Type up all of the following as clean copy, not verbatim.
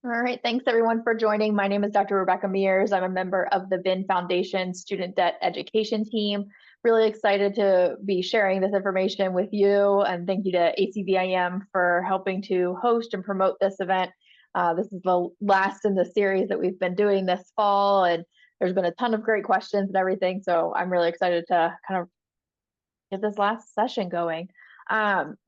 All right, thanks everyone for joining. My name is Dr. Rebecca Mears. I'm a member of the VIN Foundation Student Debt Education Team. Really excited to be sharing this information with you, and thank you to ACVIM for helping to host and promote this event. This is the last in the series that we've been doing this fall, and there's been a ton of great questions and everything, so I'm really excited to kind of get this last session going.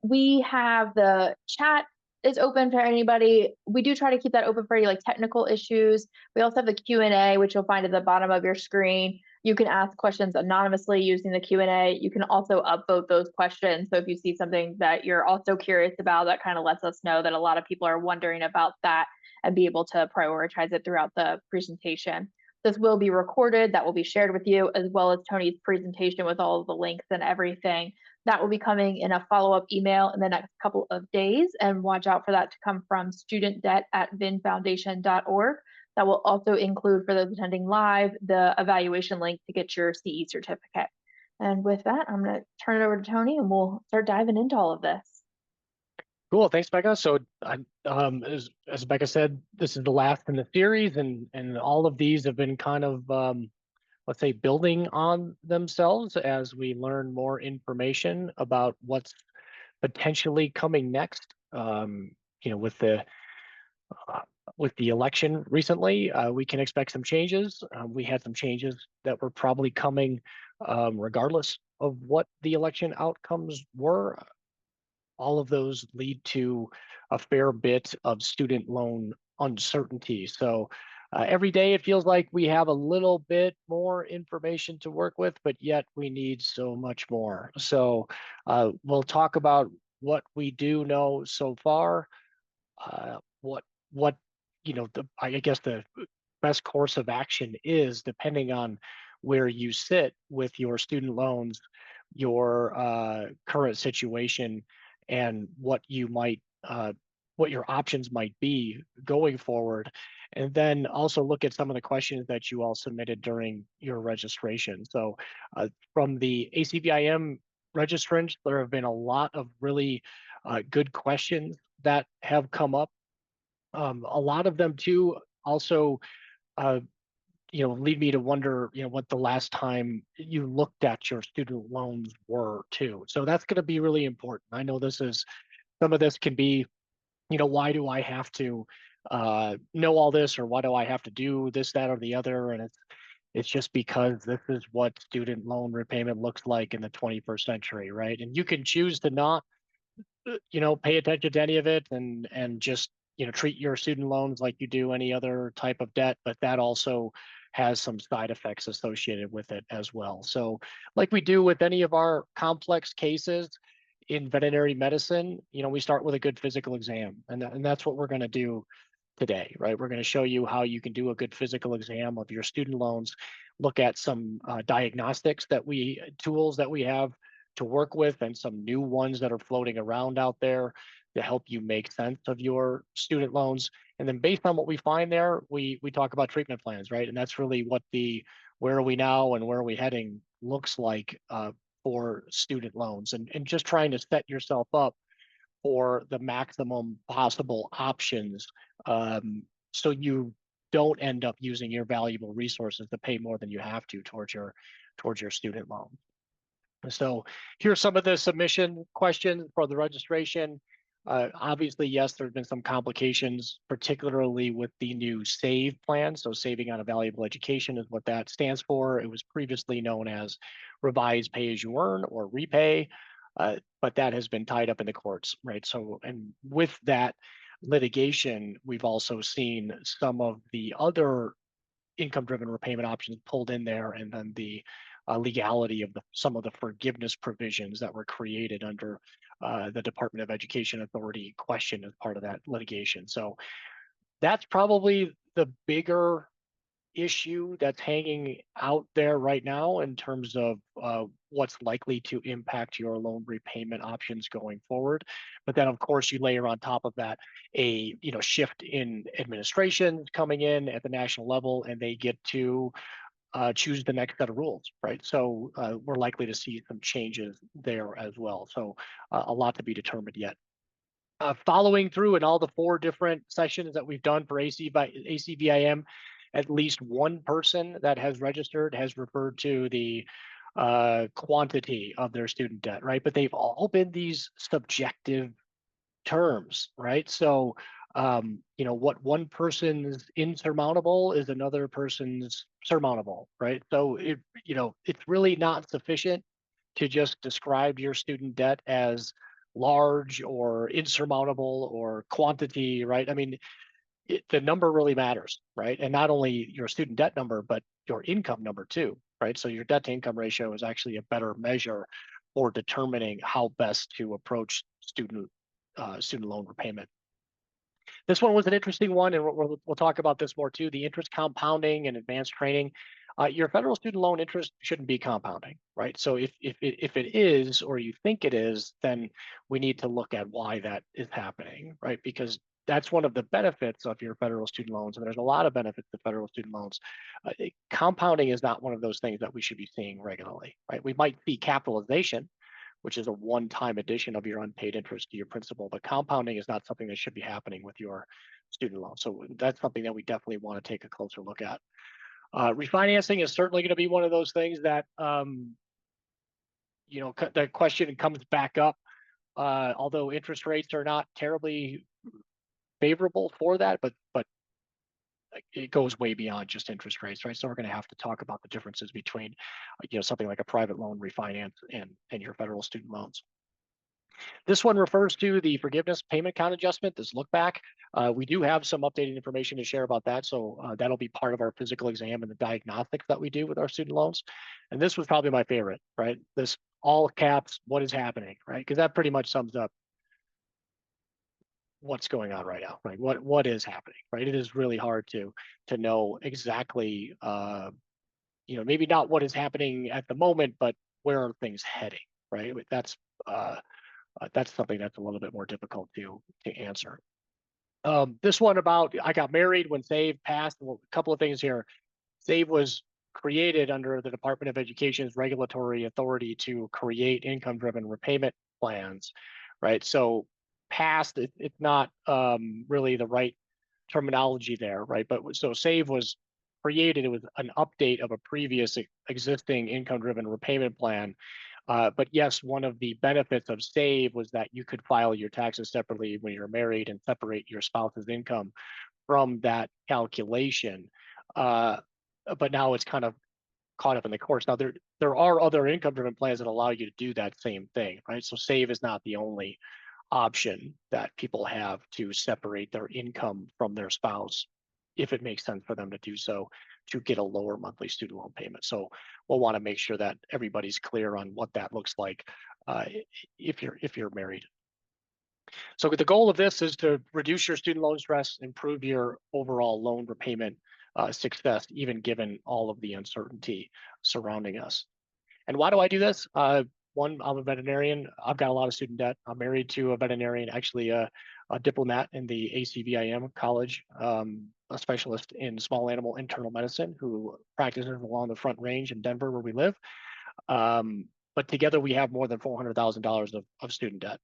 We have the chat is open for anybody. We do try to keep that open for any like technical issues. We also have the Q&A, which you'll find at the bottom of your screen. You can ask questions anonymously using the Q&A. You can also upvote those questions. So if you see something that you're also curious about, that kind of lets us know that a lot of people are wondering about that and be able to prioritize it throughout the presentation. This will be recorded. That will be shared with you, as well as Tony's presentation with all of the links and everything. That will be coming in a follow-up email in the next couple of days, and watch out for that to come from studentdebt@vinfoundation.org. That will also include, for those attending live, the evaluation link to get your CE certificate. And with that, I'm going to turn it over to Tony, and we'll start diving into all of this. Cool, thanks, Becca. So, as Becca said, this is the last in the series, and all of these have been kind of, let's say, building on themselves as we learn more information about what's potentially coming next. With the election recently, we can expect some changes. We had some changes that were probably coming, regardless of what the election outcomes were. All of those lead to a fair bit of student loan uncertainty. So every day it feels like we have a little bit more information to work with, but yet we need so much more. So we'll talk about what we do know so far, what I guess the best course of action is depending on where you sit with your student loans, your current situation, and what your options might be going forward. And then also look at some of the questions that you all submitted during your registration. So from the ACVIM registrants, there have been a lot of really good questions that have come up. A lot of them too also lead me to wonder, what the last time you looked at your student loans were too. So that's going to be really important. I know some of this can be, why do I have to know all this, or why do I have to do this, that, or the other? And it's just because this is what student loan repayment looks like in the 21st century, right? And you can choose to not, pay attention to any of it and just, treat your student loans like you do any other type of debt, but that also has some side effects associated with it as well. So like we do with any of our complex cases in veterinary medicine, we start with a good physical exam, and that's what we're going to do today, right? We're going to show you how you can do a good physical exam of your student loans, look at some diagnostics tools that we have to work with, and some new ones that are floating around out there to help you make sense of your student loans. And then based on what we find there, we talk about treatment plans, right? And that's really what where are we now and where are we heading looks like for student loans, and just trying to set yourself up for the maximum possible options, so you don't end up using your valuable resources to pay more than you have to towards your student loan. So here's some of the submission questions for the registration. Obviously, yes, there have been some complications, particularly with the new SAVE plan. So saving on a valuable education is what that stands for. It was previously known as Revised Pay As You Earn, or REPAYE, but that has been tied up in the courts, right? So, and with that litigation, we've also seen some of the other income-driven repayment options pulled in there, and then the legality of some of the forgiveness provisions that were created under the Department of Education authority question as part of that litigation. So that's probably the bigger issue that's hanging out there right now in terms of what's likely to impact your loan repayment options going forward. But then, of course, you layer on top of that a shift in administration coming in at the national level, and they get to choose the next set of rules, right? So we're likely to see some changes there as well. So a lot to be determined yet. Following through in all the 4 different sessions that we've done for ACVIM, at least one person that has registered has referred to the quantity of their student debt, right? But they've all been these subjective terms, right? So, what one person's insurmountable is another person's surmountable, right? So it's really not sufficient to just describe your student debt as large or insurmountable or quantity, right? I mean, the number really matters, right? And not only your student debt number, but your income number too, right? So your debt to income ratio is actually a better measure for determining how best to approach student loan repayment. This one was an interesting one, and we'll talk about this more too. The interest compounding and advanced training. Your federal student loan interest shouldn't be compounding, right? So if it is, or you think it is, then we need to look at why that is happening, right? Because that's one of the benefits of your federal student loans, and there's a lot of benefits to federal student loans. Compounding is not one of those things that we should be seeing regularly, right? We might see capitalization, which is a one-time addition of your unpaid interest to your principal. But compounding is not something that should be happening with your student loan. So that's something that we definitely want to take a closer look at. Refinancing is certainly going to be one of those things that, the question comes back up. Although interest rates are not terribly favorable for that, but it goes way beyond just interest rates, right? So we're going to have to talk about the differences between, something like a private loan refinance and your federal student loans. This one refers to the forgiveness payment count adjustment, this look back. We do have some updated information to share about that. So that'll be part of our physical exam and the diagnostics that we do with our student loans. And this was probably my favorite, right? This all caps, what is happening, right? Because that pretty much sums up what's going on right now, right? What is happening, right? It is really hard to know exactly, maybe not what is happening at the moment, but where are things heading, right? That's something that's a little bit more difficult to answer. This one about I got married when SAVE passed. Well, a couple of things here. SAVE was created under the Department of Education's regulatory authority to create income-driven repayment plans, right? So passed, it's not really the right terminology there, right? But so SAVE was created, it was an update of a previous existing income-driven repayment plan. But yes, one of the benefits of SAVE was that you could file your taxes separately when you're married and separate your spouse's income from that calculation. But now it's kind of caught up in the course. Now there are other income-driven plans that allow you to do that same thing, right? So SAVE is not the only option that people have to separate their income from their spouse, if it makes sense for them to do so, to get a lower monthly student loan payment. So we'll want to make sure that everybody's clear on what that looks like if you're married. So the goal of this is to reduce your student loan stress, improve your overall loan repayment success, even given all of the uncertainty surrounding us. And why do I do this? One, I'm a veterinarian. I've got a lot of student debt. I'm married to a veterinarian, actually a diplomat in the ACVIM college, a specialist in small animal internal medicine who practices along the Front Range in Denver where we live. But together we have more than $400,000 of student debt.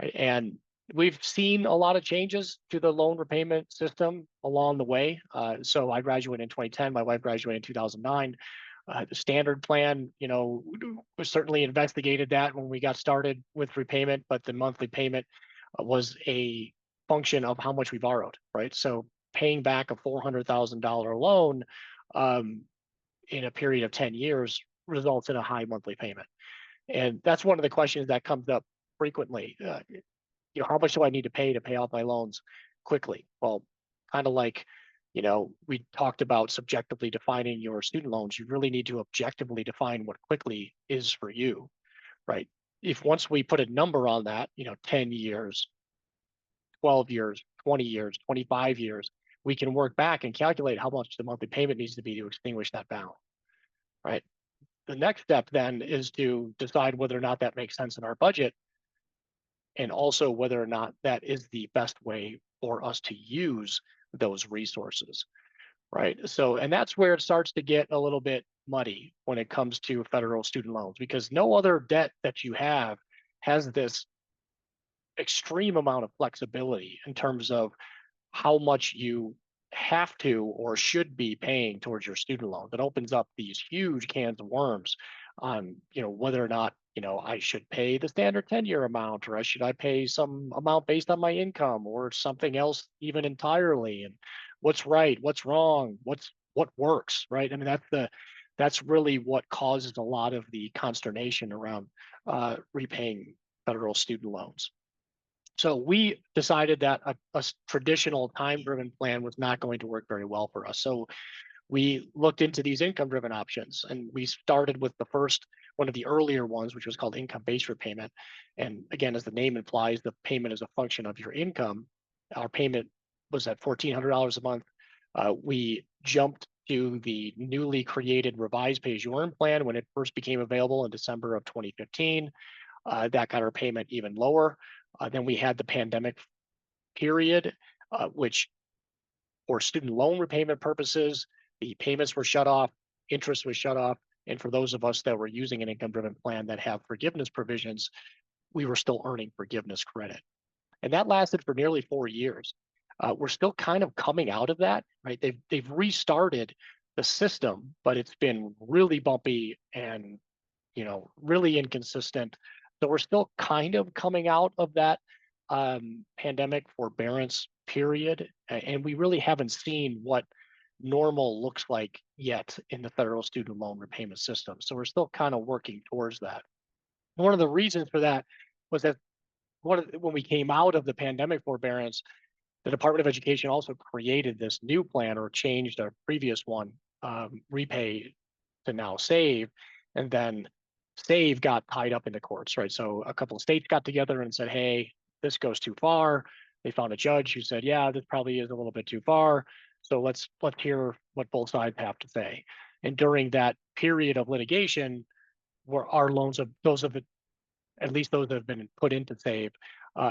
Right? And we've seen a lot of changes to the loan repayment system along the way. So I graduated in 2010. My wife graduated in 2009. The standard plan, we certainly investigated that when we got started with repayment, but the monthly payment was a function of how much we borrowed, right? So paying back a $400,000 loan in a period of 10 years results in a high monthly payment. And that's one of the questions that comes up frequently. How much do I need to pay off my loans quickly? Well, kind of like, we talked about subjectively defining your student loans. You really need to objectively define what quickly is for you, right? If once we put a number on that, 10 years, 12 years, 20 years, 25 years, we can work back and calculate how much the monthly payment needs to be to extinguish that balance, right? The next step then is to decide whether or not that makes sense in our budget, and also whether or not that is the best way for us to use those resources, right? So, and that's where it starts to get a little bit muddy when it comes to federal student loans, because no other debt that you have has this extreme amount of flexibility in terms of how much you have to or should be paying towards your student loans. It opens up these huge cans of worms on, whether or not, I should pay the standard 10-year amount, or should I pay some amount based on my income, or something else even entirely, and what's right, what's wrong, what works, right? I mean, that's really what causes a lot of the consternation around repaying federal student loans. So we decided that a traditional time-driven plan was not going to work very well for us. So we looked into these income-driven options, and we started with the first one of the earlier ones, which was called income-based repayment. And again, as the name implies, the payment is a function of your income. Our payment was at $1,400 a month. We jumped to the newly created revised pay-as-you-earn plan when it first became available in December of 2015. That got our payment even lower. Then we had the pandemic period, which for student loan repayment purposes, the payments were shut off, interest was shut off. And for those of us that were using an income-driven plan that have forgiveness provisions, we were still earning forgiveness credit. And that lasted for nearly 4 years. We're still kind of coming out of that, right? They've restarted the system, but it's been really bumpy and really inconsistent. So we're still kind of coming out of that pandemic forbearance period, and we really haven't seen what normal looks like yet in the federal student loan repayment system. So we're still kind of working towards that. One of the reasons for that was that when we came out of the pandemic forbearance, the Department of Education also created this new plan, or changed our previous one, REPAYE to now SAVE, and then SAVE got tied up in the courts, right? So a couple of states got together and said, hey, this goes too far. They found a judge who said, yeah, this probably is a little bit too far. So let's hear what both sides have to say. And during that period of litigation, where our loans of at least those that have been put into SAVE,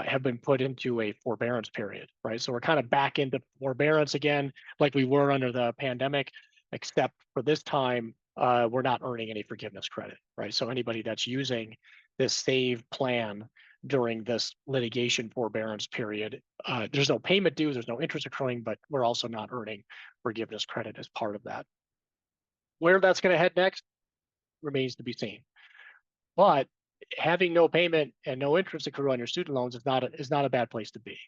have been put into a forbearance period, right? So we're kind of back into forbearance again, like we were under the pandemic, except for this time, we're not earning any forgiveness credit, right? So anybody that's using this SAVE plan during this litigation forbearance period, there's no payment due, there's no interest accruing, but we're also not earning forgiveness credit as part of that. Where that's going to head next remains to be seen. But having no payment and no interest accrue on your student loans is not a bad place to be,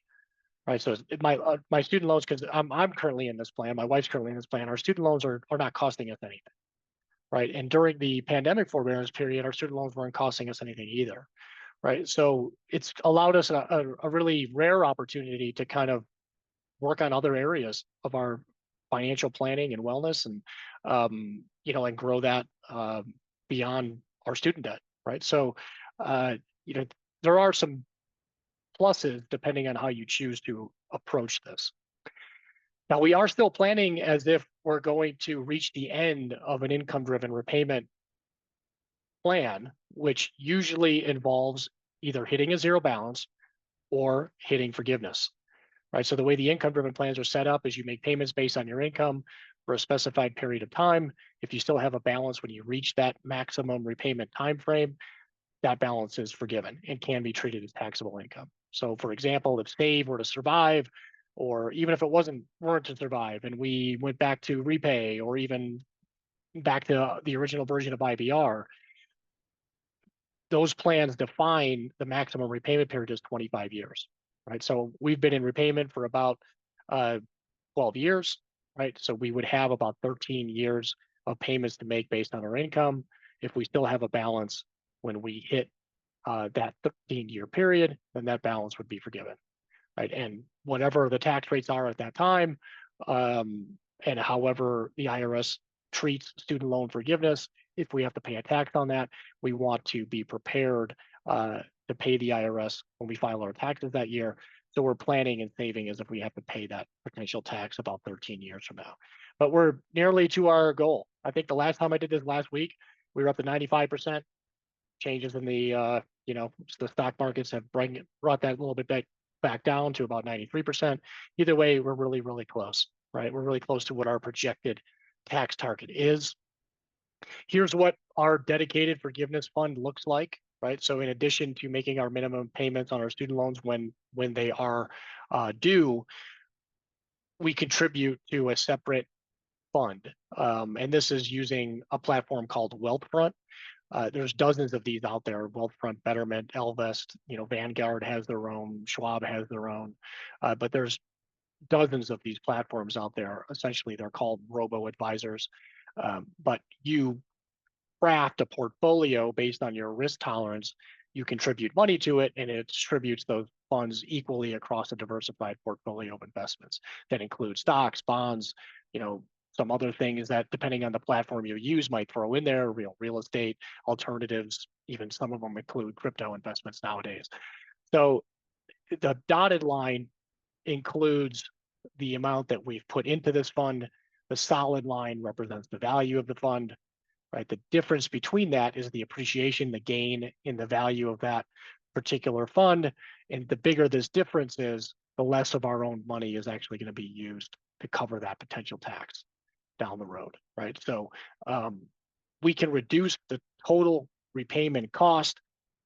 right? So my student loans, because I'm currently in this plan, my wife's currently in this plan, our student loans are not costing us anything, right? And during the pandemic forbearance period, our student loans weren't costing us anything either, right? So it's allowed us a really rare opportunity to kind of work on other areas of our financial planning and wellness, and and grow that beyond our student debt, right? So there are some pluses depending on how you choose to approach this. Now, we are still planning as if we're going to reach the end of an income-driven repayment plan, which usually involves either hitting a zero balance or hitting forgiveness, right? So the way the income-driven plans are set up is you make payments based on your income for a specified period of time. If you still have a balance when you reach that maximum repayment time frame, that balance is forgiven and can be treated as taxable income. So for example, if SAVE were to survive, or even if it weren't to survive and we went back to REPAYE, or even back to the original version of IBR, those plans define the maximum repayment period as 25 years, right? So we've been in repayment for about 12 years, right? So we would have about 13 years of payments to make based on our income. If we still have a balance when we hit that 13-year period, then that balance would be forgiven, right? And whatever the tax rates are at that time, and however the IRS treats student loan forgiveness, if we have to pay a tax on that, we want to be prepared to pay the IRS when we file our taxes that year. So we're planning and saving as if we have to pay that potential tax about 13 years from now. But we're nearly to our goal. I think the last time I did this last week, we were up to 95%. Changes in the the stock markets have brought that a little bit back down to about 93%. Either way, we're really, really close, right? We're really close to what our projected tax target is. Here's what our dedicated forgiveness fund looks like. right? So in addition to making our minimum payments on our student loans when they are due, we contribute to a separate fund. And this is using a platform called Wealthfront. There's dozens of these out there: Wealthfront, Betterment, Ellevest, Vanguard has their own, Schwab has their own, but there's dozens of these platforms out there. Essentially, they're called robo-advisors. But you craft a portfolio based on your risk tolerance. You contribute money to it, and it distributes those funds equally across a diversified portfolio of investments that include stocks, bonds, some other things that, depending on the platform you use, might throw in there: real estate, alternatives, even some of them include crypto investments nowadays. So the dotted line includes the amount that we've put into this fund. The solid line represents the value of the fund, right? The difference between that is the appreciation, the gain in the value of that particular fund. And the bigger this difference is, the less of our own money is actually going to be used to cover that potential tax down the road, right? So we can reduce the total repayment cost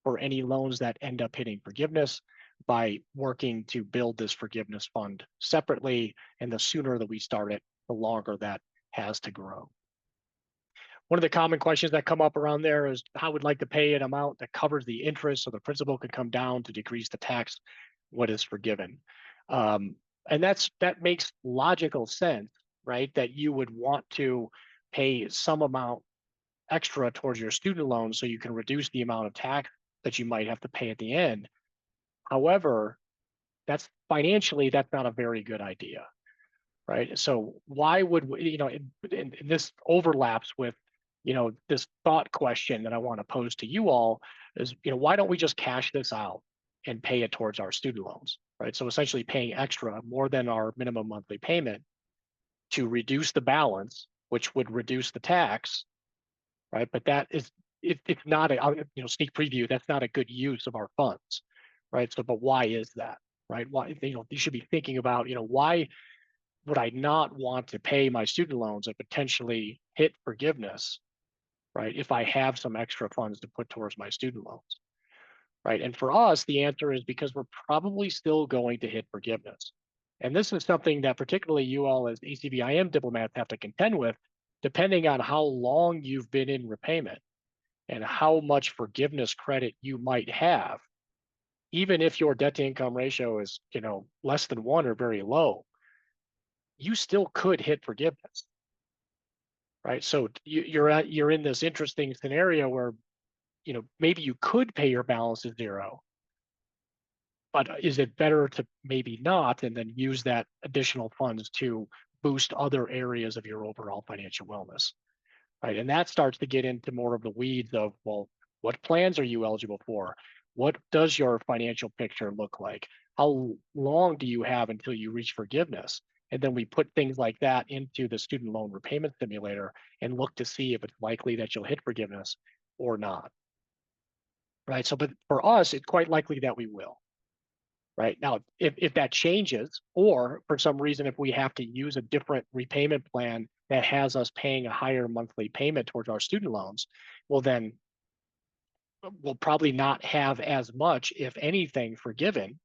for any loans that end up hitting forgiveness by working to build this forgiveness fund separately. And the sooner that we start it, the longer that has to grow. One of the common questions that come up around there is, how would like to pay an amount that covers the interest so the principal can come down to decrease the tax? What is forgiven? And that makes logical sense, right? That you would want to pay some amount extra towards your student loan so you can reduce the amount of tax that you might have to pay at the end. However, that's not a very good idea, right? So why would we, and this overlaps with, this thought question that I want to pose to you all is, why don't we just cash this out and pay it towards our student loans, right? So essentially paying extra, more than our minimum monthly payment, to reduce the balance, which would reduce the tax, right? But that is, it's not a, sneak preview, that's not a good use of our funds, right? So, but why is that, right? Why, you should be thinking about, why would I not want to pay my student loans and potentially hit forgiveness, right, if I have some extra funds to put towards my student loans, right? And for us, the answer is because we're probably still going to hit forgiveness. And this is something that particularly you all as ACVIM diplomats have to contend with, depending on how long you've been in repayment and how much forgiveness credit you might have. Even if your debt to income ratio is, less than 1 or very low, you still could hit forgiveness, right? So you're in this interesting scenario where, maybe you could pay your balance to zero, but is it better to maybe not, and then use that additional funds to boost other areas of your overall financial wellness, right? And that starts to get into more of the weeds of, well, what plans are you eligible for? What does your financial picture look like? How long do you have until you reach forgiveness? And then we put things like that into the student loan repayment simulator and look to see if it's likely that you'll hit forgiveness or not, right? So, but for us, it's quite likely that we will. Right now, if that changes, or for some reason, if we have to use a different repayment plan that has us paying a higher monthly payment towards our student loans, well, then we'll probably not have as much, if anything, forgiven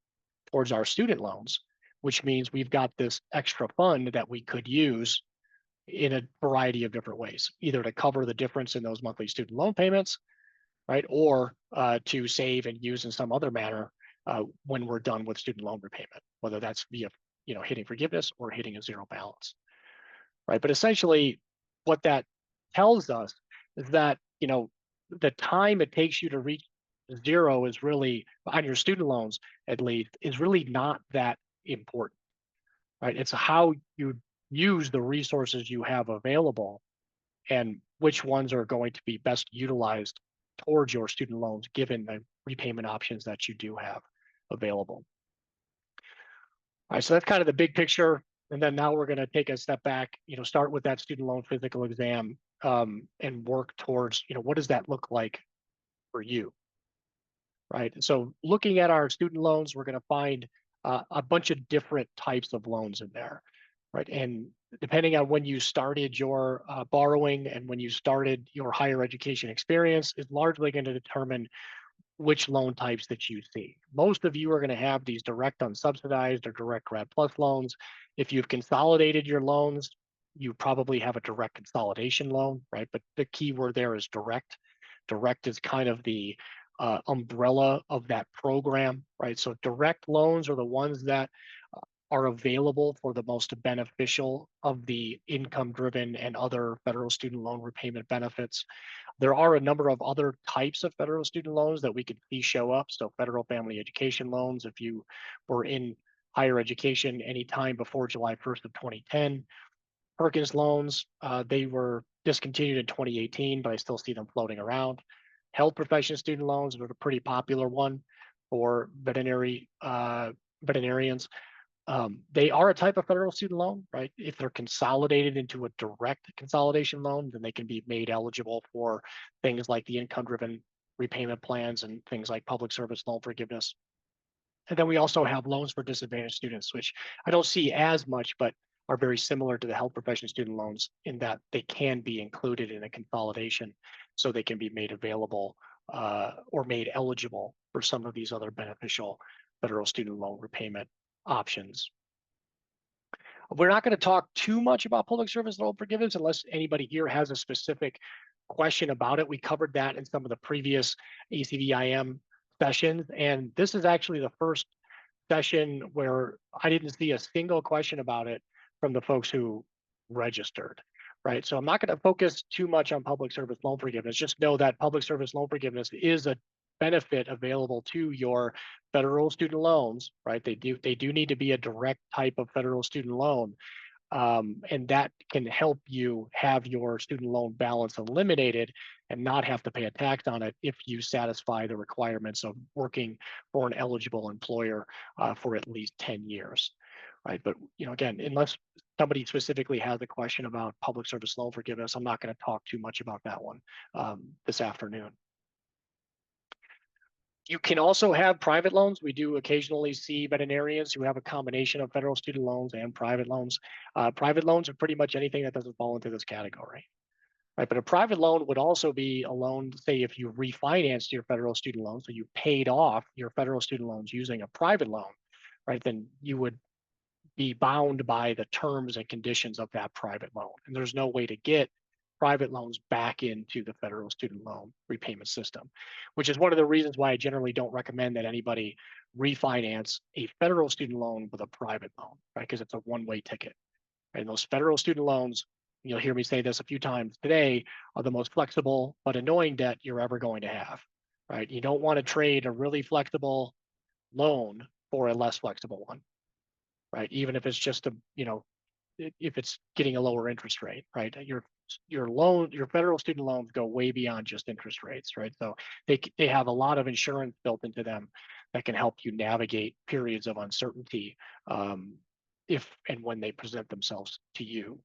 towards our student loans, which means we've got this extra fund that we could use in a variety of different ways, either to cover the difference in those monthly student loan payments, right, or to save and use in some other manner when we're done with student loan repayment, whether that's via, hitting forgiveness or hitting a zero balance, right? But essentially, what that tells us is that, the time it takes you to reach zero is really, on your student loans at least, is really not that important, right? It's how you use the resources you have available and which ones are going to be best utilized towards your student loans, given the repayment options that you do have available. All right, so that's kind of the big picture. And then now we're going to take a step back, start with that student loan physical exam and work towards, what does that look like for you, right? So looking at our student loans, we're going to find a bunch of different types of loans in there, right? And depending on when you started your borrowing and when you started your higher education experience is largely going to determine which loan types that you see. Most of you are going to have these direct unsubsidized or direct Grad Plus loans. If you've consolidated your loans, you probably have a direct consolidation loan, right? But the key word there is direct. Direct is kind of the umbrella of that program, right? So direct loans are the ones that are available for the most beneficial of the income-driven and other federal student loan repayment benefits. There are a number of other types of federal student loans that we could see show up. So federal family education loans, if you were in higher education anytime before July 1st of 2010. Perkins loans, they were discontinued in 2018, but I still see them floating around. Health profession student loans are a pretty popular one for veterinarians. They are a type of federal student loan, right? If they're consolidated into a direct consolidation loan, then they can be made eligible for things like the income-driven repayment plans and things like public service loan forgiveness. And then we also have loans for disadvantaged students, which I don't see as much, but are very similar to the health profession student loans in that they can be included in a consolidation, so they can be made available or made eligible for some of these other beneficial federal student loan repayment options. We're not going to talk too much about public service loan forgiveness unless anybody here has a specific question about it. We covered that in some of the previous ACVIM sessions, and this is actually the first session where I didn't see a single question about it from the folks who registered, right? So I'm not going to focus too much on public service loan forgiveness. Just know that public service loan forgiveness is a benefit available to your federal student loans, right? They do need to be a direct type of federal student loan. And that can help you have your student loan balance eliminated and not have to pay a tax on it if you satisfy the requirements of working for an eligible employer for at least 10 years, right? But again, unless somebody specifically has a question about public service loan forgiveness, I'm not going to talk too much about that one this afternoon. You can also have private loans. We do occasionally see veterinarians who have a combination of federal student loans and private loans. Private loans are pretty much anything that doesn't fall into this category, right? But a private loan would also be a loan, say, if you refinanced your federal student loan, so you paid off your federal student loans using a private loan, right? Then you would be bound by the terms and conditions of that private loan. And there's no way to get private loans back into the federal student loan repayment system, which is one of the reasons why I generally don't recommend that anybody refinance a federal student loan with a private loan, right? Because it's a one-way ticket. And those federal student loans, you'll hear me say this a few times today, are the most flexible but annoying debt you're ever going to have, right? You don't want to trade a really flexible loan for a less flexible one, right? Even if it's just if it's getting a lower interest rate, right? Your federal student loans go way beyond just interest rates, right? So they have a lot of insurance built into them that can help you navigate periods of uncertainty if and when they present themselves to you.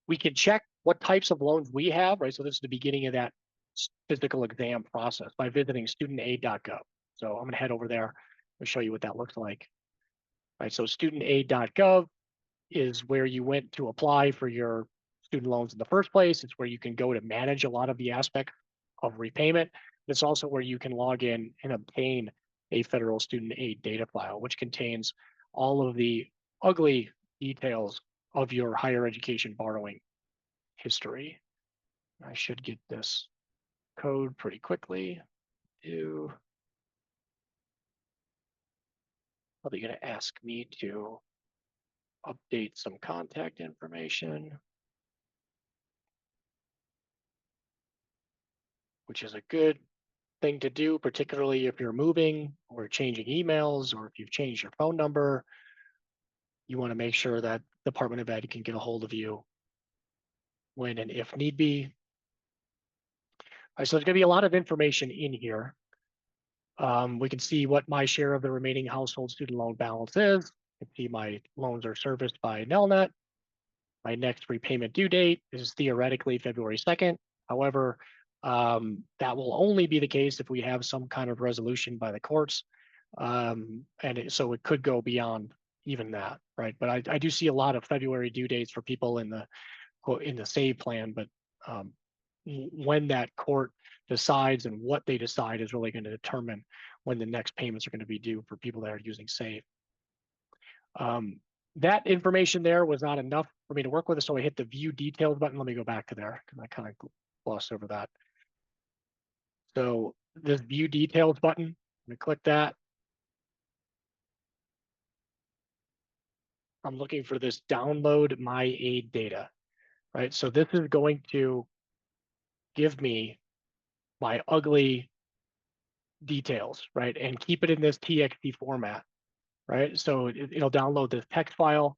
We can check what types of loans we have, right? So this is the beginning of that physical exam process by visiting studentaid.gov. So I'm going to head over there and show you what that looks like. Right, so studentaid.gov is where you went to apply for your student loans in the first place. It's where you can go to manage a lot of the aspects of repayment. It's also where you can log in and obtain a federal student aid data file, which contains all of the ugly details of your higher education borrowing history. I should get this code pretty quickly. Probably going to ask me to update some contact information, which is a good thing to do, particularly if you're moving or changing emails, or if you've changed your phone number. You want to make sure that Department of Ed can get a hold of you when and if need be. All right, so there's going to be a lot of information in here. We can see what my share of the remaining household student loan balance is. You can see my loans are serviced by Nelnet. My next repayment due date is theoretically February 2nd. However, that will only be the case if we have some kind of resolution by the courts. So it could go beyond even that, right? But I do see a lot of February due dates for people in the SAVE plan, but when that court decides and what they decide is really going to determine when the next payments are going to be due for people that are using SAVE. That information there was not enough for me to work with, so I hit the view details button. Let me go back to there because I kind of glossed over that. So this view details button, I'm going to click that. I'm looking for this download my aid data, right? So this is going to give me my ugly details, right? And keep it in this TXT format, right? So it'll download this text file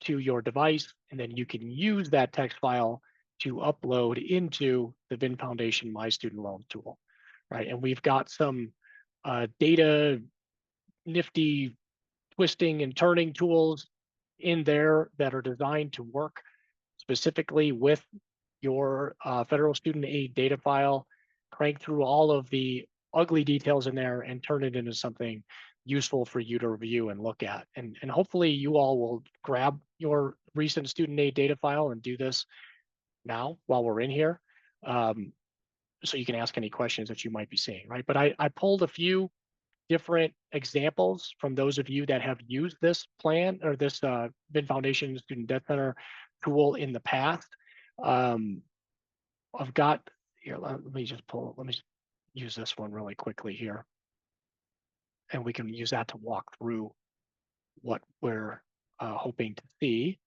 to your device, and then you can use that text file to upload into the VIN Foundation My Student Loan tool, right? And we've got some data nifty twisting and turning tools in there that are designed to work specifically with your federal student aid data file, crank through all of the ugly details in there and turn it into something useful for you to review and look at. And hopefully you all will grab your recent student aid data file and do this now while we're in here. So you can ask any questions that you might be seeing, right? But I pulled a few different examples from those of you that have used this plan or this VIN Foundation Student Debt Center tool in the past. I've got here, let me just use this one really quickly here. And we can use that to walk through what we're hoping to see,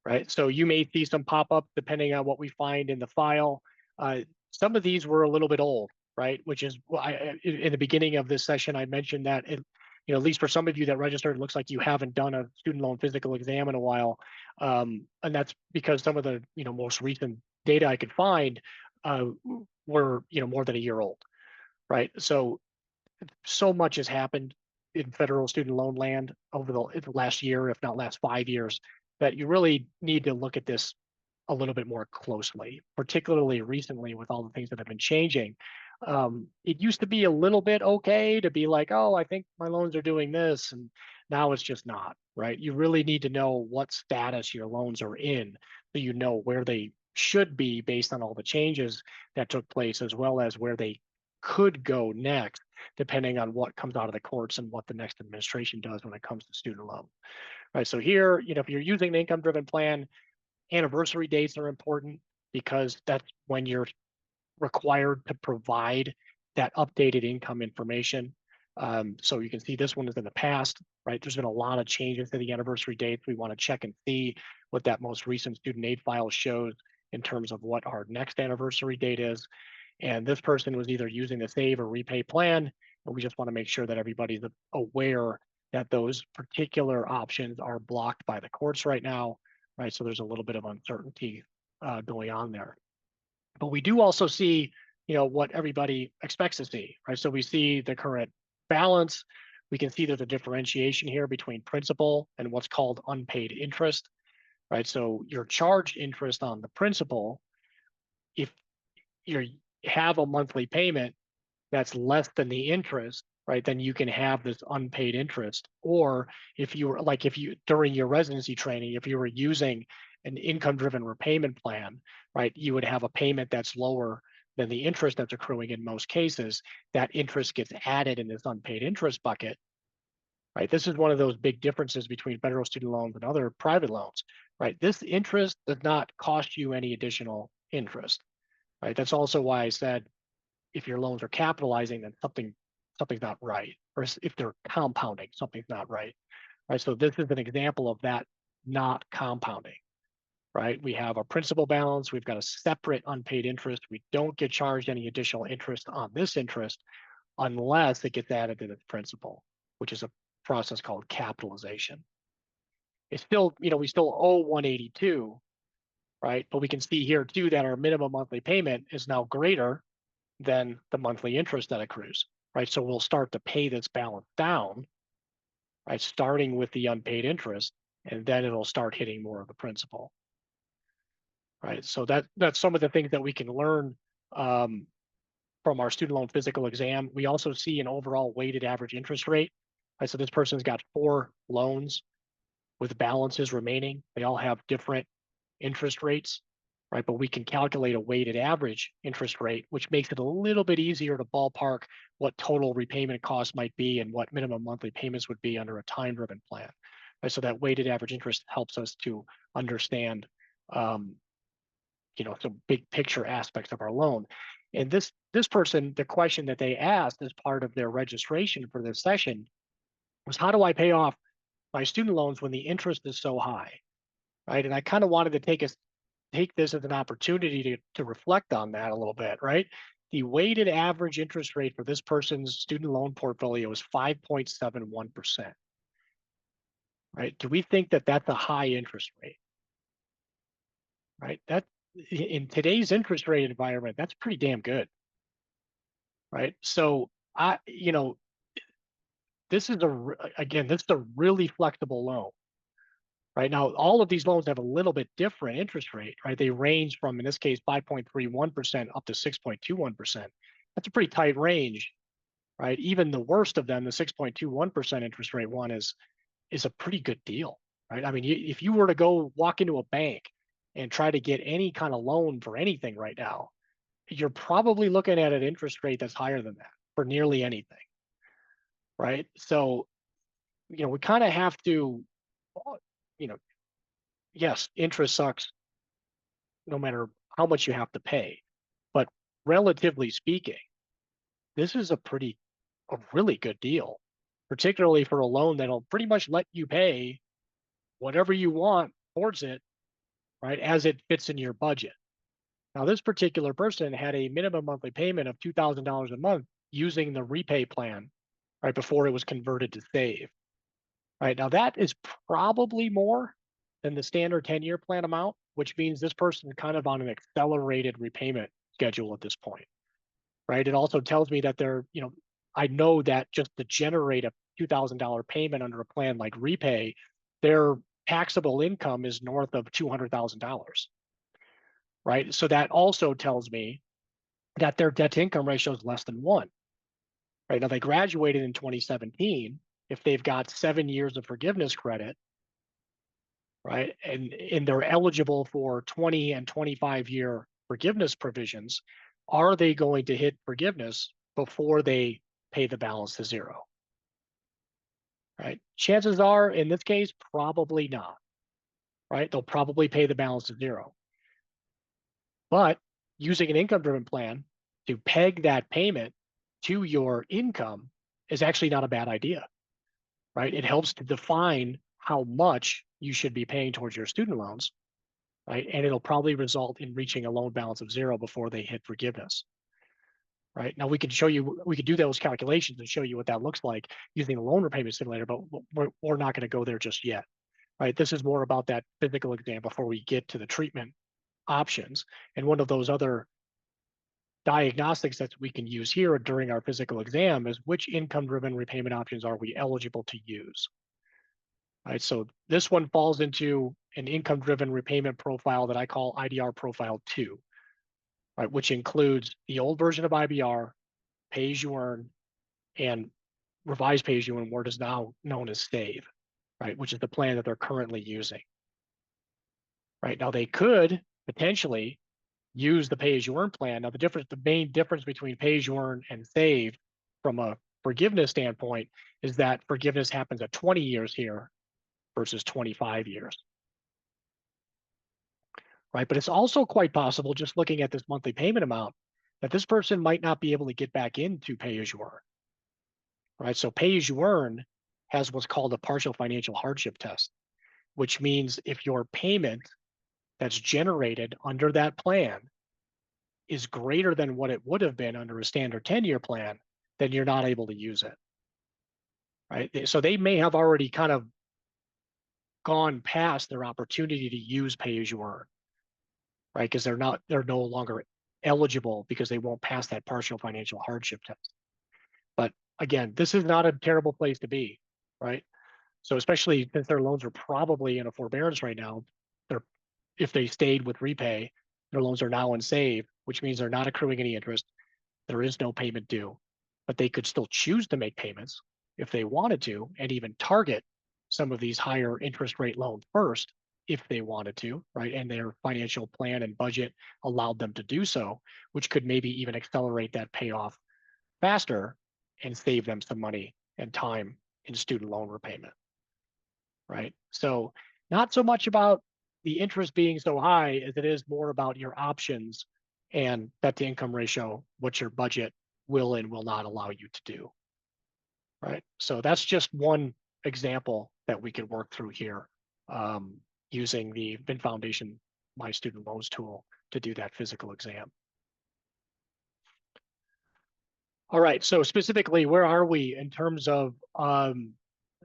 right? So you may see some pop-up depending on what we find in the file. Some of these were a little bit old, right? Which is, in the beginning of this session, I mentioned that, at least for some of you that registered, it looks like you haven't done a student loan physical exam in a while. And that's because some of the, most recent data I could find were, more than a year old, right? So much has happened in federal student loan land over the last year, if not last 5 years, that you really need to look at this a little bit more closely, particularly recently with all the things that have been changing. It used to be a little bit okay to be like, oh, I think my loans are doing this, and now it's just not, right? You really need to know what status your loans are in so you know where they should be based on all the changes that took place, as well as where they could go next, depending on what comes out of the courts and what the next administration does when it comes to student loan. Right. So here, if you're using an income-driven plan, anniversary dates are important because that's when you're required to provide that updated income information. So you can see this one is in the past, right? There's been a lot of changes to the anniversary dates. We want to check and see what that most recent student aid file shows in terms of what our next anniversary date is. And this person was either using the save or repay plan, and we just want to make sure that everybody's aware that those particular options are blocked by the courts right now, right? So there's a little bit of uncertainty going on there. But we do also see, what everybody expects to see, right? So we see the current balance. We can see there's a differentiation here between principal and what's called unpaid interest, right? So your charged interest on the principal, if you have a monthly payment that's less than the interest, right, then you can have this unpaid interest. Or if you were during your residency training, if you were using an income-driven repayment plan, right, you would have a payment that's lower than the interest that's accruing in most cases. That interest gets added in this unpaid interest bucket, right? This is one of those big differences between federal student loans and other private loans, right? This interest does not cost you any additional interest, right? That's also why I said, if your loans are capitalizing, then something's not right. Or if they're compounding, something's not right. Right. So this is an example of that not compounding. Right. We have a principal balance. We've got a separate unpaid interest. We don't get charged any additional interest on this interest unless it gets added to the principal, which is a process called capitalization. It's still, we still owe 182, right? But we can see here too that our minimum monthly payment is now greater than the monthly interest that accrues, right? So we'll start to pay this balance down, right? Starting with the unpaid interest, and then it'll start hitting more of the principal, right? So that's some of the things that we can learn from our student loan physical exam. We also see an overall weighted average interest rate, right? So this person's got 4 loans with balances remaining. They all have different interest rates, right? But we can calculate a weighted average interest rate, which makes it a little bit easier to ballpark what total repayment costs might be and what minimum monthly payments would be under a time-driven plan. Right? So that weighted average interest helps us to understand, some big picture aspects of our loan. And this person, the question that they asked as part of their registration for this session was, how do I pay off my student loans when the interest is so high? Right. And I kind of wanted to take this as an opportunity to reflect on that a little bit, right? The weighted average interest rate for this person's student loan portfolio is 5.71%. Right? Do we think that that's a high interest rate? Right? That in today's interest rate environment, that's pretty damn good. Right? So this is a really flexible loan. Right now, all of these loans have a little bit different interest rate, right? They range from, in this case, 5.31% up to 6.21%. That's a pretty tight range, right? Even the worst of them, the 6.21% interest rate one is a pretty good deal, right? I mean, if you were to go walk into a bank and try to get any kind of loan for anything right now, you're probably looking at an interest rate that's higher than that for nearly anything, right? So, we kind of have to, yes, interest sucks no matter how much you have to pay. But relatively speaking, this is a really good deal, particularly for a loan that'll pretty much let you pay whatever you want towards it, right, as it fits in your budget. Now, this particular person had a minimum monthly payment of $2,000 a month using the REPAYE plan, right, before it was converted to Save. Right now, that is probably more than the standard 10-year plan amount, which means this person is kind of on an accelerated repayment schedule at this point, right? It also tells me that I know that just to generate a $2,000 payment under a plan like REPAYE, their taxable income is north of $200,000, right? So that also tells me that their debt to income ratio is less than 1. Right now, they graduated in 2017. If they've got 7 years of forgiveness credit, right, and they're eligible for 20 and 25-year forgiveness provisions, are they going to hit forgiveness before they pay the balance to zero? Right? Chances are, in this case, probably not. Right? They'll probably pay the balance to zero. But using an income-driven plan to peg that payment to your income is actually not a bad idea. Right? It helps to define how much you should be paying towards your student loans, right? And it'll probably result in reaching a loan balance of zero before they hit forgiveness. Right? Now we could do those calculations and show you what that looks like using the loan repayment simulator, but we're not going to go there just yet. Right? This is more about that physical exam before we get to the treatment options. And one of those other diagnostics that we can use here during our physical exam is which income-driven repayment options are we eligible to use. Right, so this one falls into an income-driven repayment profile that I call IDR Profile 2, right, which includes the old version of IBR, pay-as-you-earn, and revised pay-as-you-earn, what is now known as Save, right, which is the plan that they're currently using. Right now, they could potentially use the pay-as-you-earn plan. Now, the main difference between pay-as-you-earn and Save from a forgiveness standpoint is that forgiveness happens at 20 years here versus 25 years. Right, but it's also quite possible, just looking at this monthly payment amount, that this person might not be able to get back into pay-as-you-earn. Right, so pay-as-you-earn has what's called a partial financial hardship test, which means if your payment that's generated under that plan is greater than what it would have been under a standard 10-year plan, then you're not able to use it. Right, so they may have already kind of gone past their opportunity to use pay-as-you-earn, right? Because they're no longer eligible because they won't pass that partial financial hardship test. But again, this is not a terrible place to be, right? So especially since their loans are probably in a forbearance right now, if they stayed with REPAYE, their loans are now in Save, which means they're not accruing any interest. There is no payment due, but they could still choose to make payments if they wanted to, and even target some of these higher interest rate loans first if they wanted to, right? And their financial plan and budget allowed them to do so, which could maybe even accelerate that payoff faster and save them some money and time in student loan repayment, right? So not so much about the interest being so high as it is more about your options and debt to income ratio, what your budget will and will not allow you to do, right? So that's just one example that we could work through here using the VIN Foundation My Student Loans tool to do that physical exam. All right, so specifically, where are we in terms of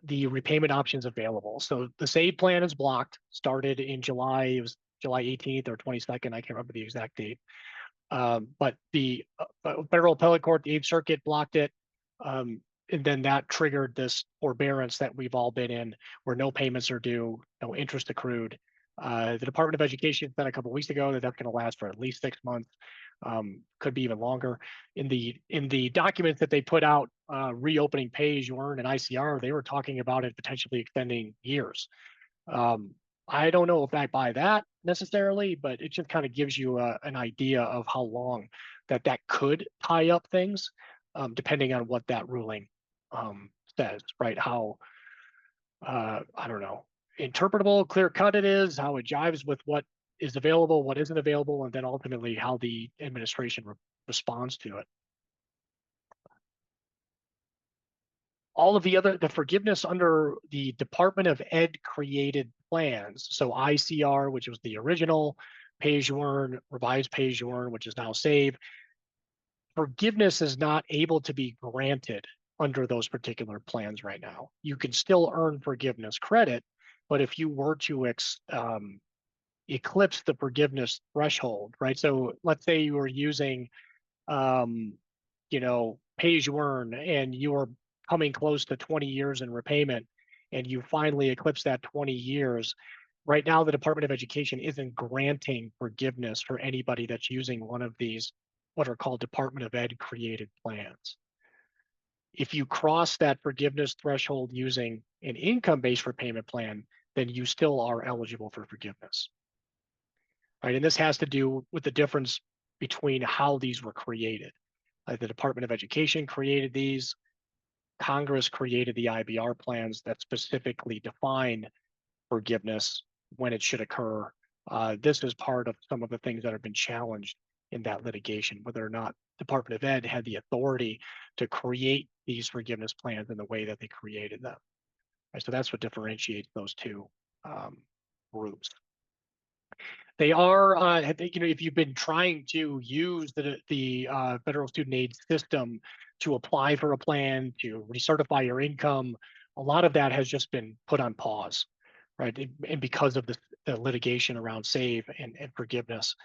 the repayment options available? So the SAVE plan is blocked, started in July, it was July 18th or 22nd, I can't remember the exact date. But the Federal Appellate Court, the 8th Circuit blocked it. And then that triggered this forbearance that we've all been in, where no payments are due, no interest accrued. The Department of Education said a couple of weeks ago that that's going to last for at least 6 months, could be even longer. In the documents that they put out, reopening pay as you earn and ICR, they were talking about it potentially extending years. I don't know if I buy that necessarily, but it just kind of gives you an idea of how long that could tie up things, depending on what that ruling says, right? How, I don't know, interpretable, clear cut it is, how it jives with what is available, what isn't available, and then ultimately how the administration responds to it. All of the forgiveness under the Department of Ed created plans. So ICR, which was the original, pay as you earn, revised pay as you earn, which is now SAVE. Forgiveness is not able to be granted under those particular plans right now. You can still earn forgiveness credit, but if you were to eclipse the forgiveness threshold, right? So let's say you were using, you know, pay as you earn, and you were coming close to 20 years in repayment, and you finally eclipse that 20 years. Right now, the Department of Education isn't granting forgiveness for anybody that's using one of these, what are called Department of Ed created plans. If you cross that forgiveness threshold using an income-based repayment plan, then you still are eligible for forgiveness. Right, and this has to do with the difference between how these were created. The Department of Education created these. Congress created the IBR plans that specifically define forgiveness, when it should occur. This is part of some of the things that have been challenged in that litigation, whether or not Department of Ed had the authority to create these forgiveness plans in the way that they created them. Right, so that's what differentiates those two groups. They are, you know, if you've been trying to use the federal student aid system to apply for a plan, to recertify your income, a lot of that has just been put on pause, right? And because of the litigation around SAVE and forgiveness.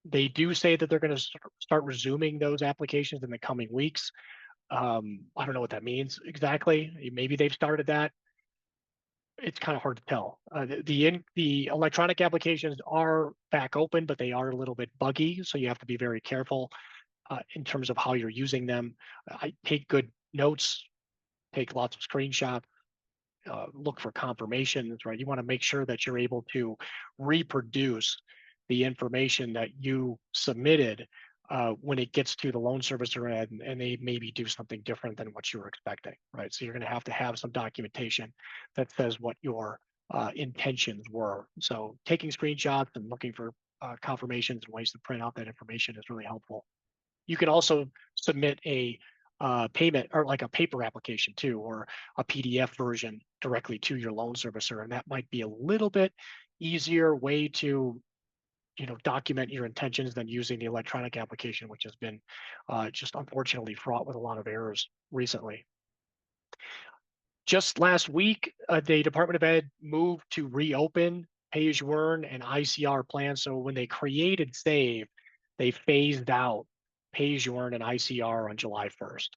They do say that they're going to start resuming those applications in the coming weeks. I don't know what that means exactly. Maybe they've started that. It's kind of hard to tell. The electronic applications are back open, but they are a little bit buggy, so you have to be very careful in terms of how you're using them. I take good notes, take lots of screenshots, look for confirmations, right? You want to make sure that you're able to reproduce the information that you submitted when it gets to the loan servicer and they maybe do something different than what you were expecting, right? So you're going to have some documentation that says what your intentions were. So taking screenshots and looking for confirmations and ways to print out that information is really helpful. You can also submit a payment or like a paper application too, or a PDF version directly to your loan servicer, and that might be a little bit easier way to, you know, document your intentions than using the electronic application, which has been just unfortunately fraught with a lot of errors recently. Just last week, the Department of Ed moved to reopen pay as you earn and ICR plans. So when they created SAVE, they phased out pay as you earn and ICR on July 1st.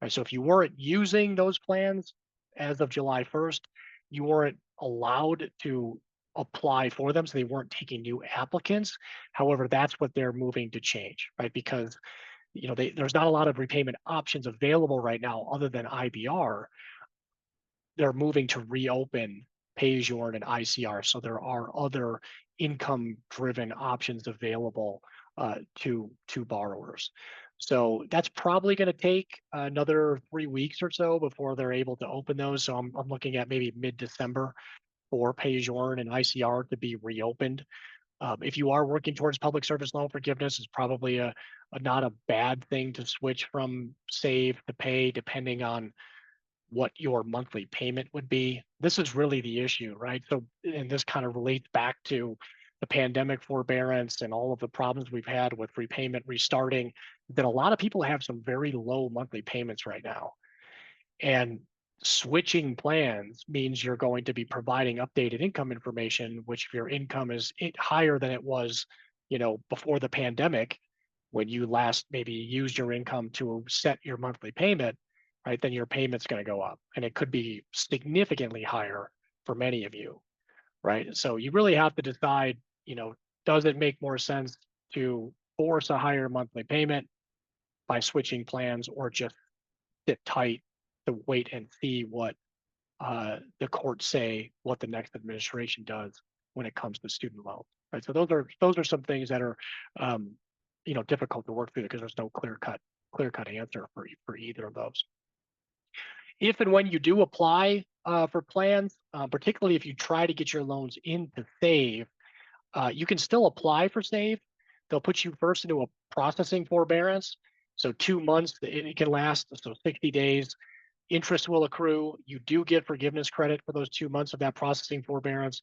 Right, so if you weren't using those plans as of July 1st, you weren't allowed to apply for them, so they weren't taking new applicants. However, that's what they're moving to change, right? Because, you know, there's not a lot of repayment options available right now other than IBR. They're moving to reopen pay as you earn, and ICR. So there are other income-driven options available to borrowers. So that's probably going to take another 3 weeks or so before they're able to open those. So I'm looking at maybe mid-December for pay as you earn and ICR to be reopened. If you are working towards public service loan forgiveness, it's probably a not a bad thing to switch from save to pay, depending on what your monthly payment would be. This is really the issue, right? So, and this kind of relates back to the pandemic forbearance and all of the problems we've had with repayment restarting, that a lot of people have some very low monthly payments right now. And switching plans means you're going to be providing updated income information, which if your income is higher than it was, before the pandemic, when you last maybe used your income to set your monthly payment, right, then your payment's going to go up, and it could be significantly higher for many of you, right? So you really have to decide, does it make more sense to force a higher monthly payment by switching plans, or just sit tight to wait and see what the courts say, what the next administration does when it comes to student loans, right? So those are some things that are difficult to work through because there's no clear cut answer for either of those. If and when you do apply for plans, particularly if you try to get your loans into SAVE, you can still apply for SAVE. They'll put you first into a processing forbearance. So 2 months, it can last, so 60 days. Interest will accrue. You do get forgiveness credit for those 2 months of that processing forbearance.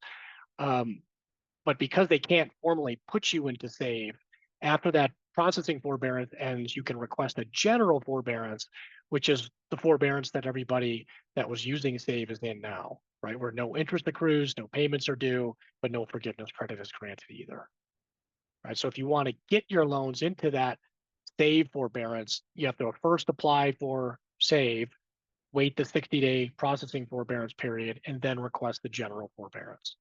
But because they can't formally put you into SAVE, after that processing forbearance ends, you can request a general forbearance, which is the forbearance that everybody that was using SAVE is in now, right? Where no interest accrues, no payments are due, but no forgiveness credit is granted either, right? So if you want to get your loans into that SAVE forbearance, you have to first apply for SAVE, wait the 60-day processing forbearance period, and then request the general forbearance.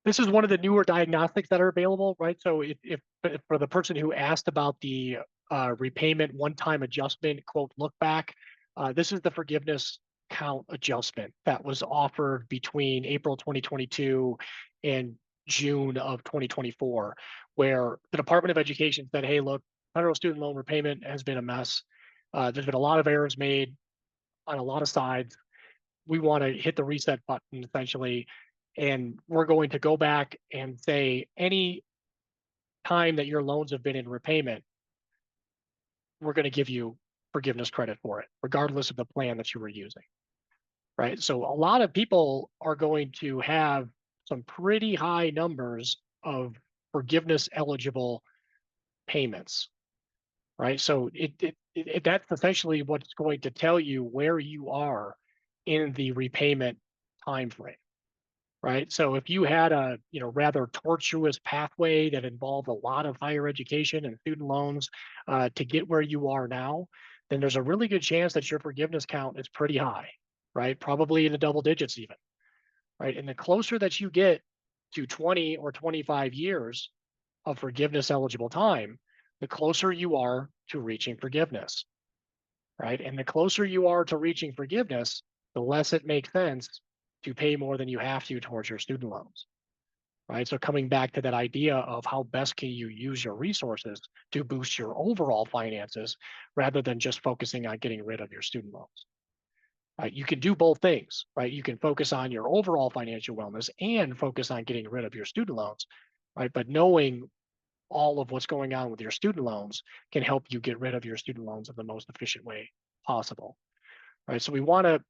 This is one of the newer diagnostics that are available, right? So if for the person who asked about the repayment one-time adjustment, quote, look back, this is the forgiveness count adjustment that was offered between April 2022 and June of 2024, where the Department of Education said, hey, look, federal student loan repayment has been a mess. There's been a lot of errors made on a lot of sides. We want to hit the reset button, essentially, and we're going to go back and say any time that your loans have been in repayment, we're going to give you forgiveness credit for it, regardless of the plan that you were using, right? So a lot of people are going to have some pretty high numbers of forgiveness eligible payments, right? So that's essentially what's going to tell you where you are in the repayment time frame, right? So if you had a rather tortuous pathway that involved a lot of higher education and student loans to get where you are now, then there's a really good chance that your forgiveness count is pretty high, right? Probably in the double digits even, right? And the closer that you get to 20 or 25 years of forgiveness eligible time, the closer you are to reaching forgiveness, right? And the closer you are to reaching forgiveness, the less it makes sense to pay more than you have to towards your student loans, right? So coming back to that idea of how best can you use your resources to boost your overall finances rather than just focusing on getting rid of your student loans, right? You can do both things, right? You can focus on your overall financial wellness and focus on getting rid of your student loans, right? But knowing all of what's going on with your student loans can help you get rid of your student loans in the most efficient way possible, right? So we want to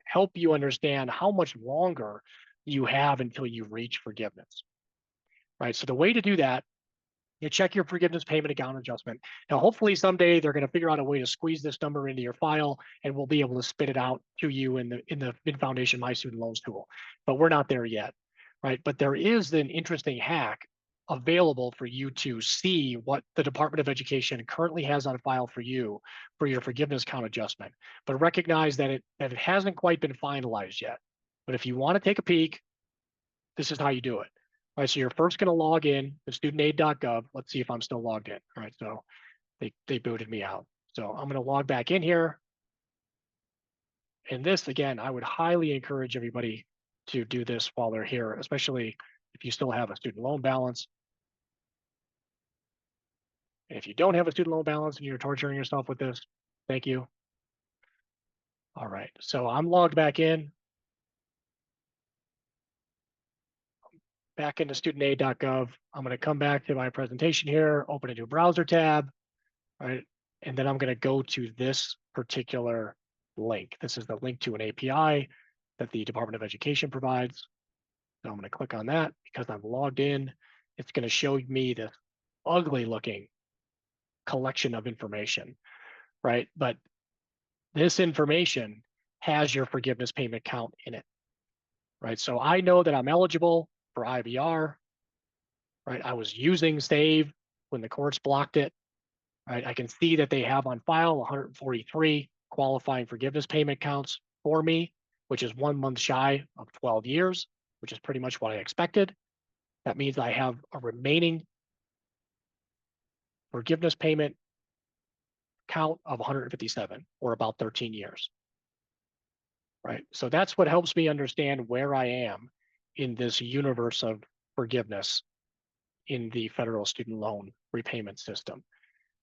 help you understand how much longer you have until you reach forgiveness, right? So the way to do that, you check your forgiveness payment account adjustment. Now, hopefully someday they're going to figure out a way to squeeze this number into your file, and we'll be able to spit it out to you in the VIN Foundation My Student Loans tool. But we're not there yet, right? But there is an interesting hack available for you to see what the Department of Education currently has on file for you for your forgiveness count adjustment. But recognize that it hasn't quite been finalized yet. But if you want to take a peek, this is how you do it. All right, so you're first going to log in to studentaid.gov. Let's see if I'm still logged in. All right, so they booted me out. So I'm going to log back in here. And this, again, I would highly encourage everybody to do this while they're here, especially if you still have a student loan balance. And if you don't have a student loan balance and you're torturing yourself with this, thank you. All right, so I'm logged back in. Back into studentaid.gov. I'm going to come back to my presentation here, open a new browser tab, right? And then I'm going to go to this particular link. This is the link to an API that the Department of Education provides. So I'm going to click on that because I'm logged in. It's going to show me this ugly looking collection of information, right? But this information has your forgiveness payment count in it, right? So I know that I'm eligible for IBR, right? I was using Save when the courts blocked it, right? I can see that they have on file 143 qualifying forgiveness payment counts for me, which is 1 month shy of 12 years, which is pretty much what I expected. That means I have a remaining forgiveness payment count of 157, or about 13 years, right? So that's what helps me understand where I am in this universe of forgiveness in the federal student loan repayment system.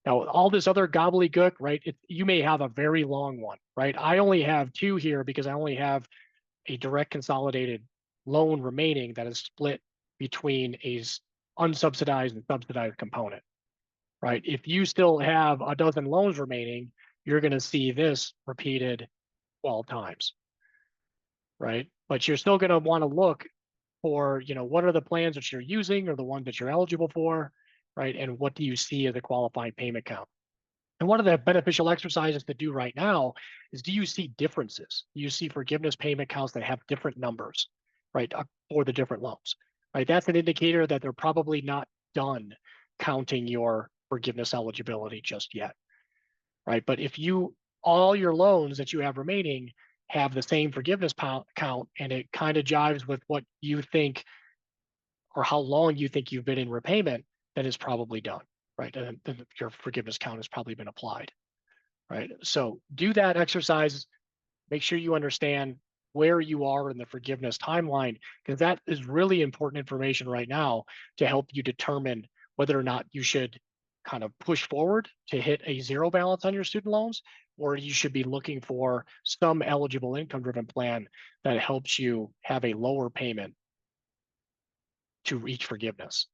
Now, all this other gobbledygook, right? You may have a very long one, right? I only have 2 here because I only have a direct consolidated loan remaining that is split between a unsubsidized and subsidized component, right? If you still have a dozen loans remaining, you're going to see this repeated 12 times, right? But you're still going to want to look for, what are the plans that you're using or the ones that you're eligible for, right? And what do you see as a qualifying payment count? And one of the beneficial exercises to do right now is, do you see differences? Do you see forgiveness payment counts that have different numbers, right, for the different loans, right? That's an indicator that they're probably not done counting your forgiveness eligibility just yet, right? But if all your loans that you have remaining have the same forgiveness count, and it kind of jives with what you think or how long you think you've been in repayment, then it's probably done, right? And then your forgiveness count has probably been applied, right? So do that exercise. Make sure you understand where you are in the forgiveness timeline, because that is really important information right now to help you determine whether or not you should kind of push forward to hit a zero balance on your student loans, or you should be looking for some eligible income driven plan that helps you have a lower payment to reach forgiveness,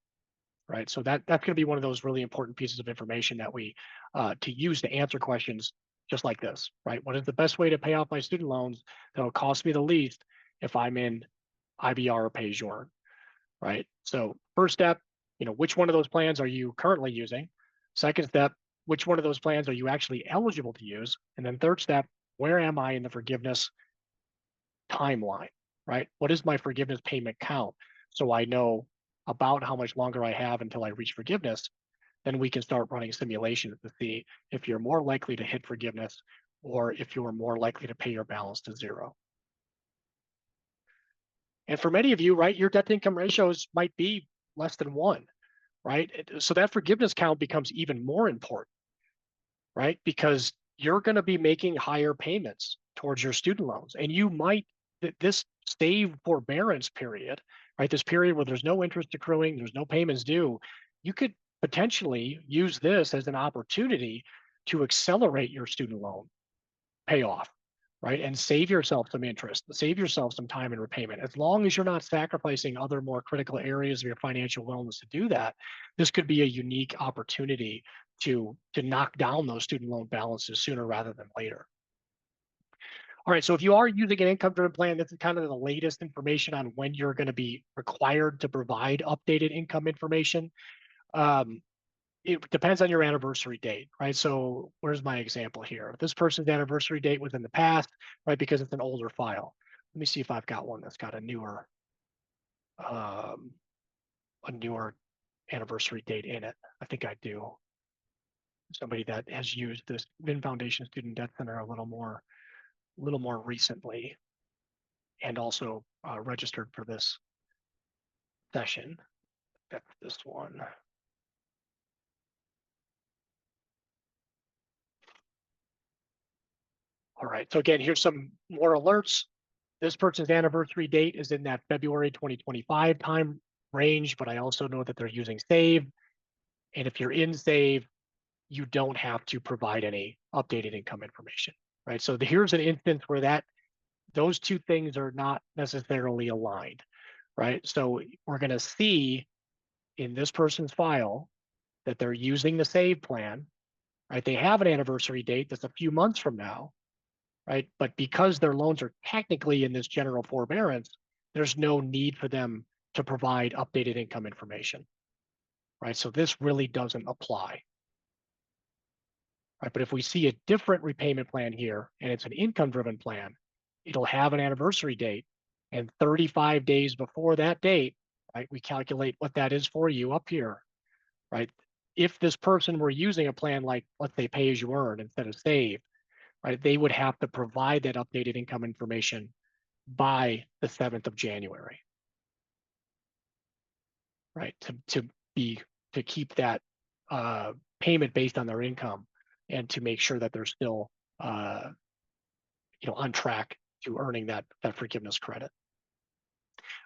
right? So that's going to be one of those really important pieces of information that we to use to answer questions just like this, right? What is the best way to pay off my student loans that'll cost me the least if I'm in IBR or pay as you earn, right? So first step, which one of those plans are you currently using? Second step, which one of those plans are you actually eligible to use? And then third step, where am I in the forgiveness timeline, right? What is my forgiveness payment count? So I know about how much longer I have until I reach forgiveness. Then we can start running simulations to see if you're more likely to hit forgiveness or if you're more likely to pay your balance to zero. And for many of you, right, your debt to income ratios might be less than 1, right? So that forgiveness count becomes even more important, right? Because you're going to be making higher payments towards your student loans. And you might, this save forbearance period, right? This period where there's no interest accruing, there's no payments due, you could potentially use this as an opportunity to accelerate your student loan payoff, right? And save yourself some interest, save yourself some time in repayment. As long as you're not sacrificing other more critical areas of your financial wellness to do that, this could be a unique opportunity to knock down those student loan balances sooner rather than later. All right, so if you are using an income-driven plan, this is kind of the latest information on when you're going to be required to provide updated income information. It depends on your anniversary date, right? So where's my example here? This person's anniversary date was in the past, right? Because it's an older file. Let me see if I've got one that's got a newer anniversary date in it. I think I do. Somebody that has used this VIN Foundation Student Debt Center a little more recently, and also registered for this session. That's this one. All right, so again, here's some more alerts. This person's anniversary date is in that February 2025 time range, but I also know that they're using Save. And if you're in Save, you don't have to provide any updated income information, right? So here's an instance where those two things are not necessarily aligned, right? So we're going to see in this person's file that they're using the Save plan, right? They have an anniversary date that's a few months from now, right? But because their loans are technically in this general forbearance, there's no need for them to provide updated income information, right? So this really doesn't apply, right? But if we see a different repayment plan here and it's an income-driven plan, it'll have an anniversary date, and 35 days before that date, right, we calculate what that is for you up here, right? If this person were using a plan like, let's say, pay as you earn instead of Save, right, they would have to provide that updated income information by the 7th of January, right? To keep that payment based on their income and to make sure that they're still on track to earning that forgiveness credit.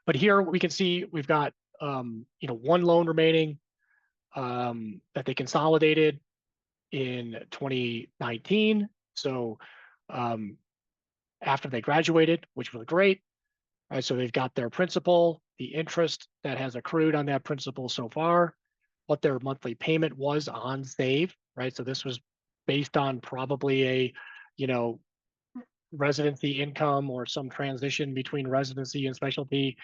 But here we can see we've got one loan remaining that they consolidated in 2019. So after they graduated, which was great. Right, so they've got their principal, the interest that has accrued on that principal so far, what their monthly payment was on Save, right? So this was based on probably a, residency income or some transition between residency and specialty.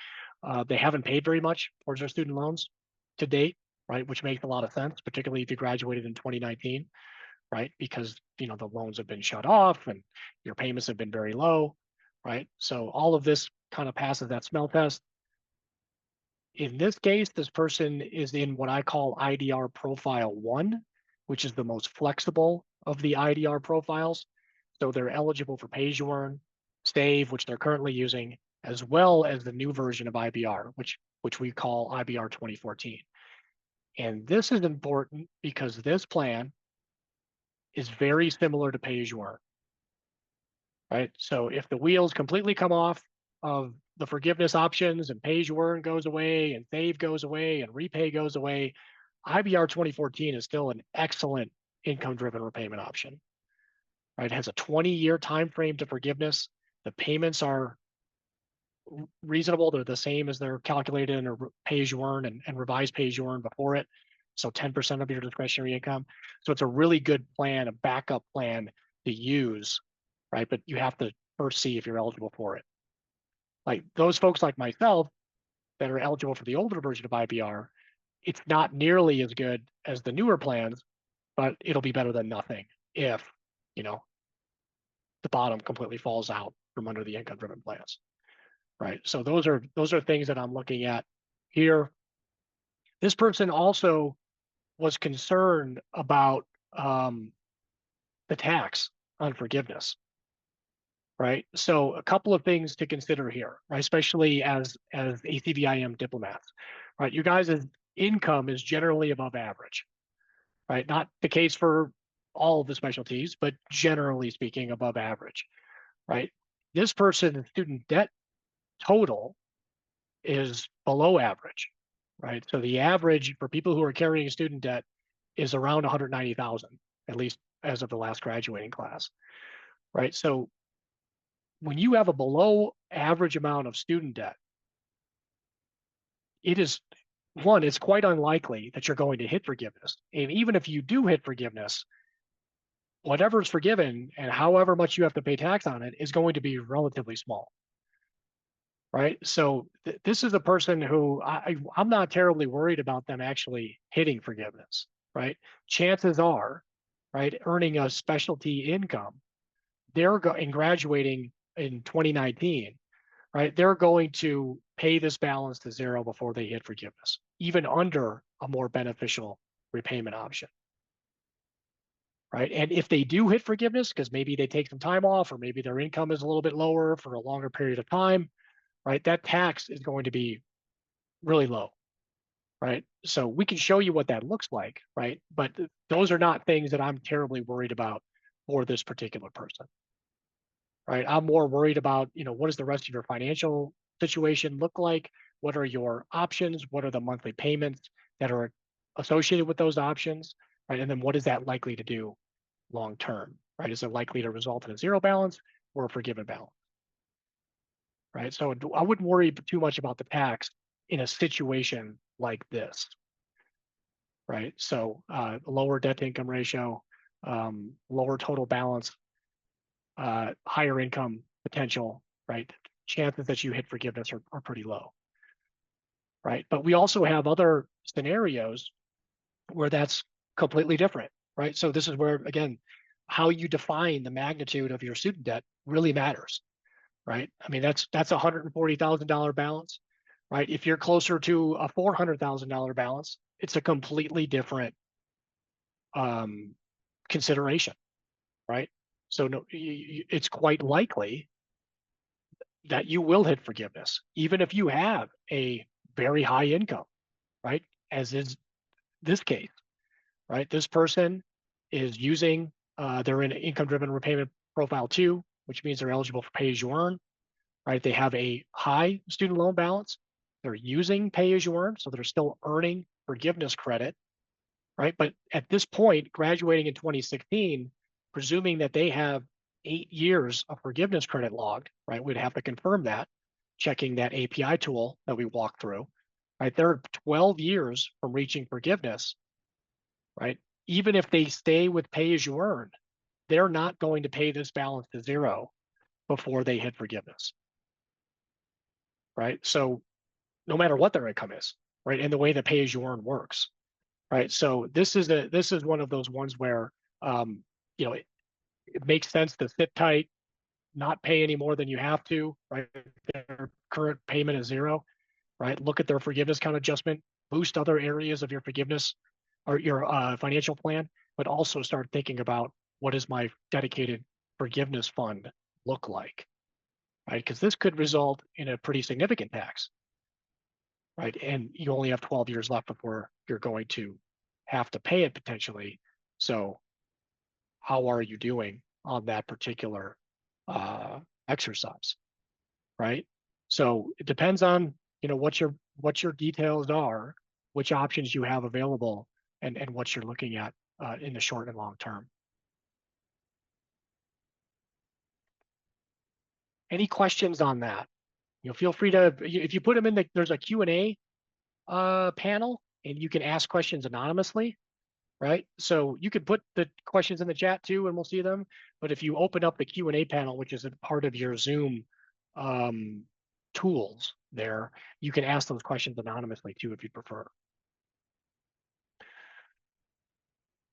They haven't paid very much towards their student loans to date, right? Which makes a lot of sense, particularly if you graduated in 2019, right? Because, the loans have been shut off and your payments have been very low, right? So all of this kind of passes that smell test. In this case, this person is in what I call IDR profile 1, which is the most flexible of the IDR profiles. So they're eligible for pay as you earn, Save, which they're currently using, as well as the new version of IBR, which we call IBR 2014. And this is important because this plan is very similar to pay as you earn, right? So if the wheels completely come off of the forgiveness options and pay as you earn goes away and Save goes away and repay goes away, IBR 2014 is still an excellent income-driven repayment option, right? It has a 20-year time frame to forgiveness. The payments are reasonable. They're the same as they're calculated in a pay as you earn and revised pay as you earn before it. So 10% of your discretionary income. So it's a really good plan, a backup plan to use, right? But you have to first see if you're eligible for it. Like those folks like myself that are eligible for the older version of IBR, it's not nearly as good as the newer plans, but it'll be better than nothing if, the bottom completely falls out from under the income-driven plans, right? So those are things that I'm looking at here. This person also was concerned about the tax on forgiveness, right? So a couple of things to consider here, right? Especially as ACVIM diplomats, right? You guys' income is generally above average, right? Not the case for all of the specialties, but generally speaking, above average, right? This person's student debt total is below average, right? So the average for people who are carrying student debt is around 190,000, at least as of the last graduating class, right? So when you have a below average amount of student debt, it's quite unlikely that you're going to hit forgiveness. And even if you do hit forgiveness, whatever's forgiven and however much you have to pay tax on it is going to be relatively small, right? So this is a person who I'm not terribly worried about them actually hitting forgiveness, right? Chances are, right, earning a specialty income, in graduating in 2019, right, they're going to pay this balance to zero before they hit forgiveness, even under a more beneficial repayment option, right? And if they do hit forgiveness, because maybe they take some time off or maybe their income is a little bit lower for a longer period of time, right, that tax is going to be really low, right? So we can show you what that looks like, right? But those are not things that I'm terribly worried about for this particular person. right? I'm more worried about, what does the rest of your financial situation look like? What are your options? What are the monthly payments that are associated with those options, right? And then what is that likely to do long term, right? Is it likely to result in a zero balance or a forgiven balance, right? So I wouldn't worry too much about the tax in a situation like this, right? So lower debt to income ratio, lower total balance, higher income potential, right? Chances that you hit forgiveness are pretty low, right? But we also have other scenarios where that's completely different, right? So this is where, again, how you define the magnitude of your student debt really matters, right? I mean, that's a $140,000 balance, right? If you're closer to a $400,000 balance, it's a completely different consideration, right? So no, it's quite likely that you will hit forgiveness, even if you have a very high income, right? As is this case, right? This person is using, they're in income-driven repayment profile 2, which means they're eligible for pay-as-you-earn, right? They have a high student loan balance. They're using pay-as-you-earn, so they're still earning forgiveness credit, right? But at this point, graduating in 2016, presuming that they have 8 years of forgiveness credit logged, right? We'd have to confirm that, checking that API tool that we walked through, right? They're 12 years from reaching forgiveness, right? Even if they stay with pay as you earn, they're not going to pay this balance to zero before they hit forgiveness, right? So no matter what their income is, right? And the way that pay as you earn works, right? So this is one of those ones where it makes sense to sit tight, not pay any more than you have to, right? Their current payment is zero, right? Look at their forgiveness count adjustment, boost other areas of your forgiveness or your financial plan, but also start thinking about what does my dedicated forgiveness fund look like, right? Because this could result in a pretty significant tax, right? And you only have 12 years left before you're going to have to pay it potentially. So how are you doing on that particular exercise, right? So it depends on what your details are, which options you have available, and what you're looking at in the short and long term. Any questions on that? Feel free to, if you put them in there's a Q&A panel, and you can ask questions anonymously, right? So you could put the questions in the chat too, and we'll see them. But if you open up the Q&A panel, which is a part of your Zoom tools there, you can ask those questions anonymously too, if you prefer.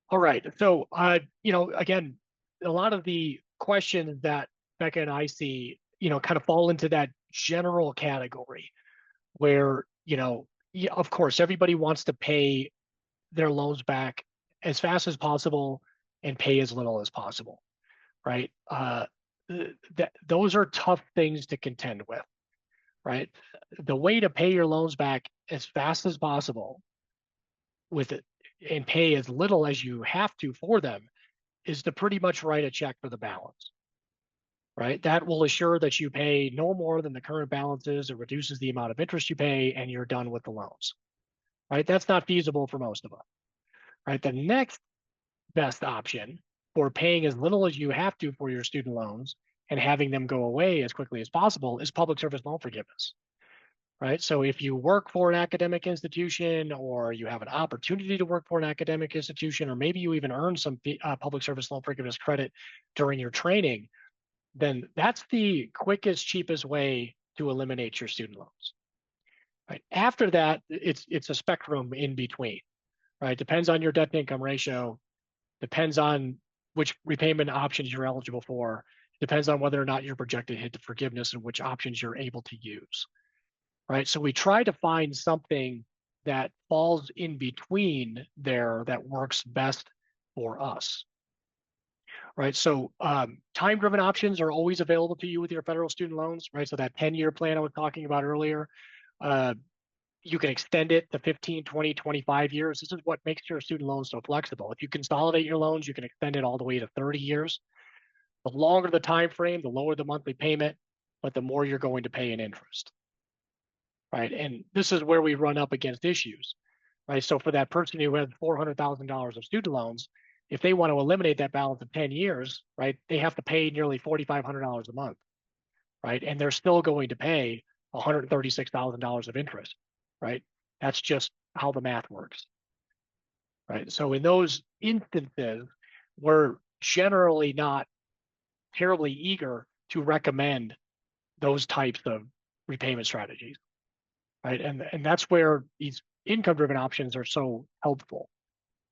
All right, so again, a lot of the questions that Becca and I see, kind of fall into that general category where, of course, everybody wants to pay their loans back as fast as possible and pay as little as possible, right? Those are tough things to contend with, right? The way to pay your loans back as fast as possible with it and pay as little as you have to for them is to pretty much write a check for the balance, right? That will assure that you pay no more than the current balance is. It reduces the amount of interest you pay, and you're done with the loans, right? That's not feasible for most of us, right? The next best option for paying as little as you have to for your student loans and having them go away as quickly as possible is public service loan forgiveness, right? So if you work for an academic institution, or you have an opportunity to work for an academic institution, or maybe you even earn some public service loan forgiveness credit during your training, then that's the quickest, cheapest way to eliminate your student loans, right? After that, it's a spectrum in between, right? Depends on your debt to income ratio, depends on which repayment options you're eligible for, depends on whether or not you're projected to hit the forgiveness and which options you're able to use, right? So we try to find something that falls in between there that works best for us, right? So time-driven options are always available to you with your federal student loans, right? So that 10-year plan I was talking about earlier, you can extend it to 15, 20, 25 years. This is what makes your student loans so flexible. If you consolidate your loans, you can extend it all the way to 30 years, The longer the time frame, the lower the monthly payment, but the more you're going to pay in interest. Right. And this is where we run up against issues. Right. So for that person who has $400,000 of student loans, if they want to eliminate that balance in 10 years, right, they have to pay nearly $4,500 a month. Right. And they're still going to pay $136,000 of interest. Right. That's just how the math works. Right. So in those instances, we're generally not terribly eager to recommend those types of repayment strategies. Right. And that's where these income driven options are so helpful,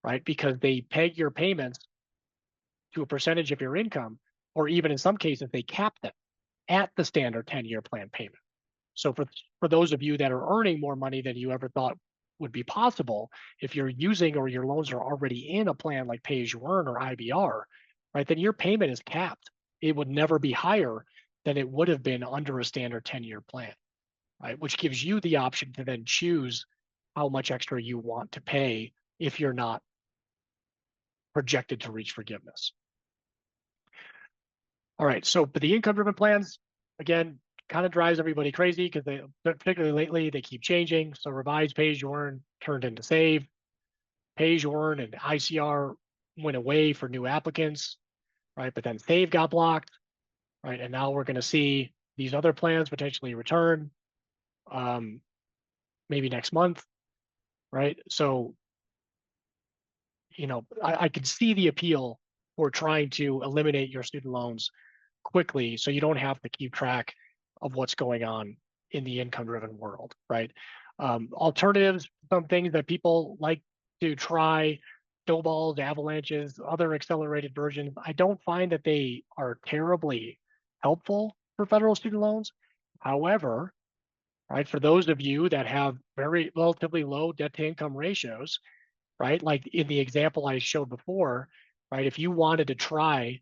right? Because they peg your payments to a percentage of your income, or even in some cases, they cap them at the standard 10-year plan payment. So for those of you that are earning more money than you ever thought would be possible, if you're using or your loans are already in a plan like pay as you earn or IBR, right, then your payment is capped. It would never be higher than it would have been under a standard 10-year plan, right? Which gives you the option to then choose how much extra you want to pay if you're not projected to reach forgiveness. All right, so but the income-driven plans, again, kind of drives everybody crazy because they, particularly lately, they keep changing. So revised pay as you earn turned into save, pay as you earn and ICR went away for new applicants, right? But then save got blocked, right? And now we're going to see these other plans potentially return, maybe next month, right? So, you know, I can see the appeal for trying to eliminate your student loans quickly so you don't have to keep track of what's going on in the income driven world, right? Alternatives, some things that people like to try, snowballs, avalanches, other accelerated versions, I don't find that they are terribly helpful for federal student loans. However, right, for those of you that have very relatively low debt to income ratios, right, like in the example I showed before, right, if you wanted to try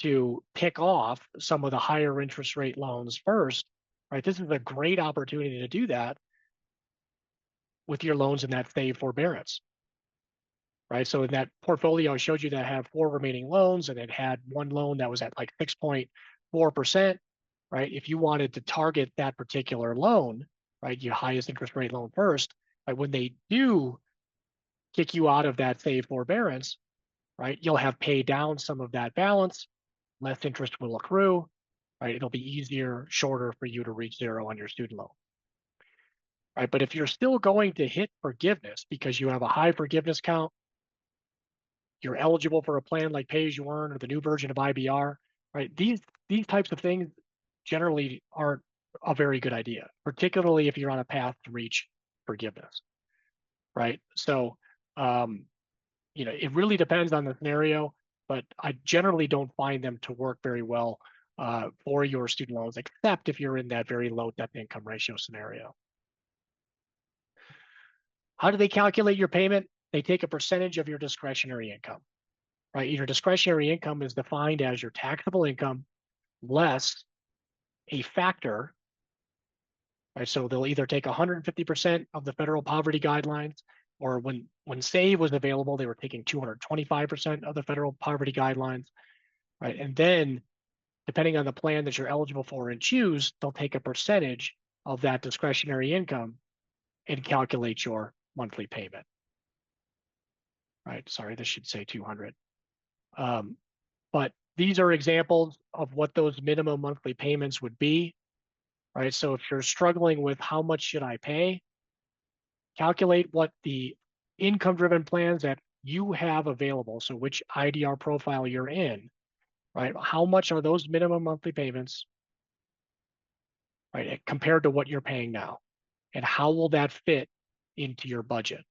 to pick off some of the higher interest rate loans first, right? This is a great opportunity to do that with your loans in that save forbearance, right? So in that portfolio I showed you that had 4 remaining loans and it had one loan that was at like 6.4%, right? If you wanted to target that particular loan, right, your highest interest rate loan first, right, when they do kick you out of that save forbearance, right, you'll have paid down some of that balance, less interest will accrue, right? It'll be easier, shorter for you to reach zero on your student loan, right? But if you're still going to hit forgiveness because you have a high forgiveness count, you're eligible for a plan like pay as you earn or the new version of IBR, right? These types of things generally aren't a very good idea, particularly if you're on a path to reach forgiveness, right? So, you know, it really depends on the scenario, but I generally don't find them to work very well for your student loans, except if you're in that very low debt to income ratio scenario. How do they calculate your payment? They take a percentage of your discretionary income, right? Your discretionary income is defined as your taxable income less a factor, right? So they'll either take 150% of the federal poverty guidelines, or when SAVE was available, they were taking 225% of the federal poverty guidelines, right? And then depending on the plan that you're eligible for and choose, they'll take a percentage of that discretionary income and calculate your monthly payment, right? Sorry, this should say 200. But these are examples of what those minimum monthly payments would be, right? So if you're struggling with how much should I pay, calculate what the income-driven plans that you have available, so which IDR profile you're in, right? How much are those minimum monthly payments, right, compared to what you're paying now? And how will that fit into your budget?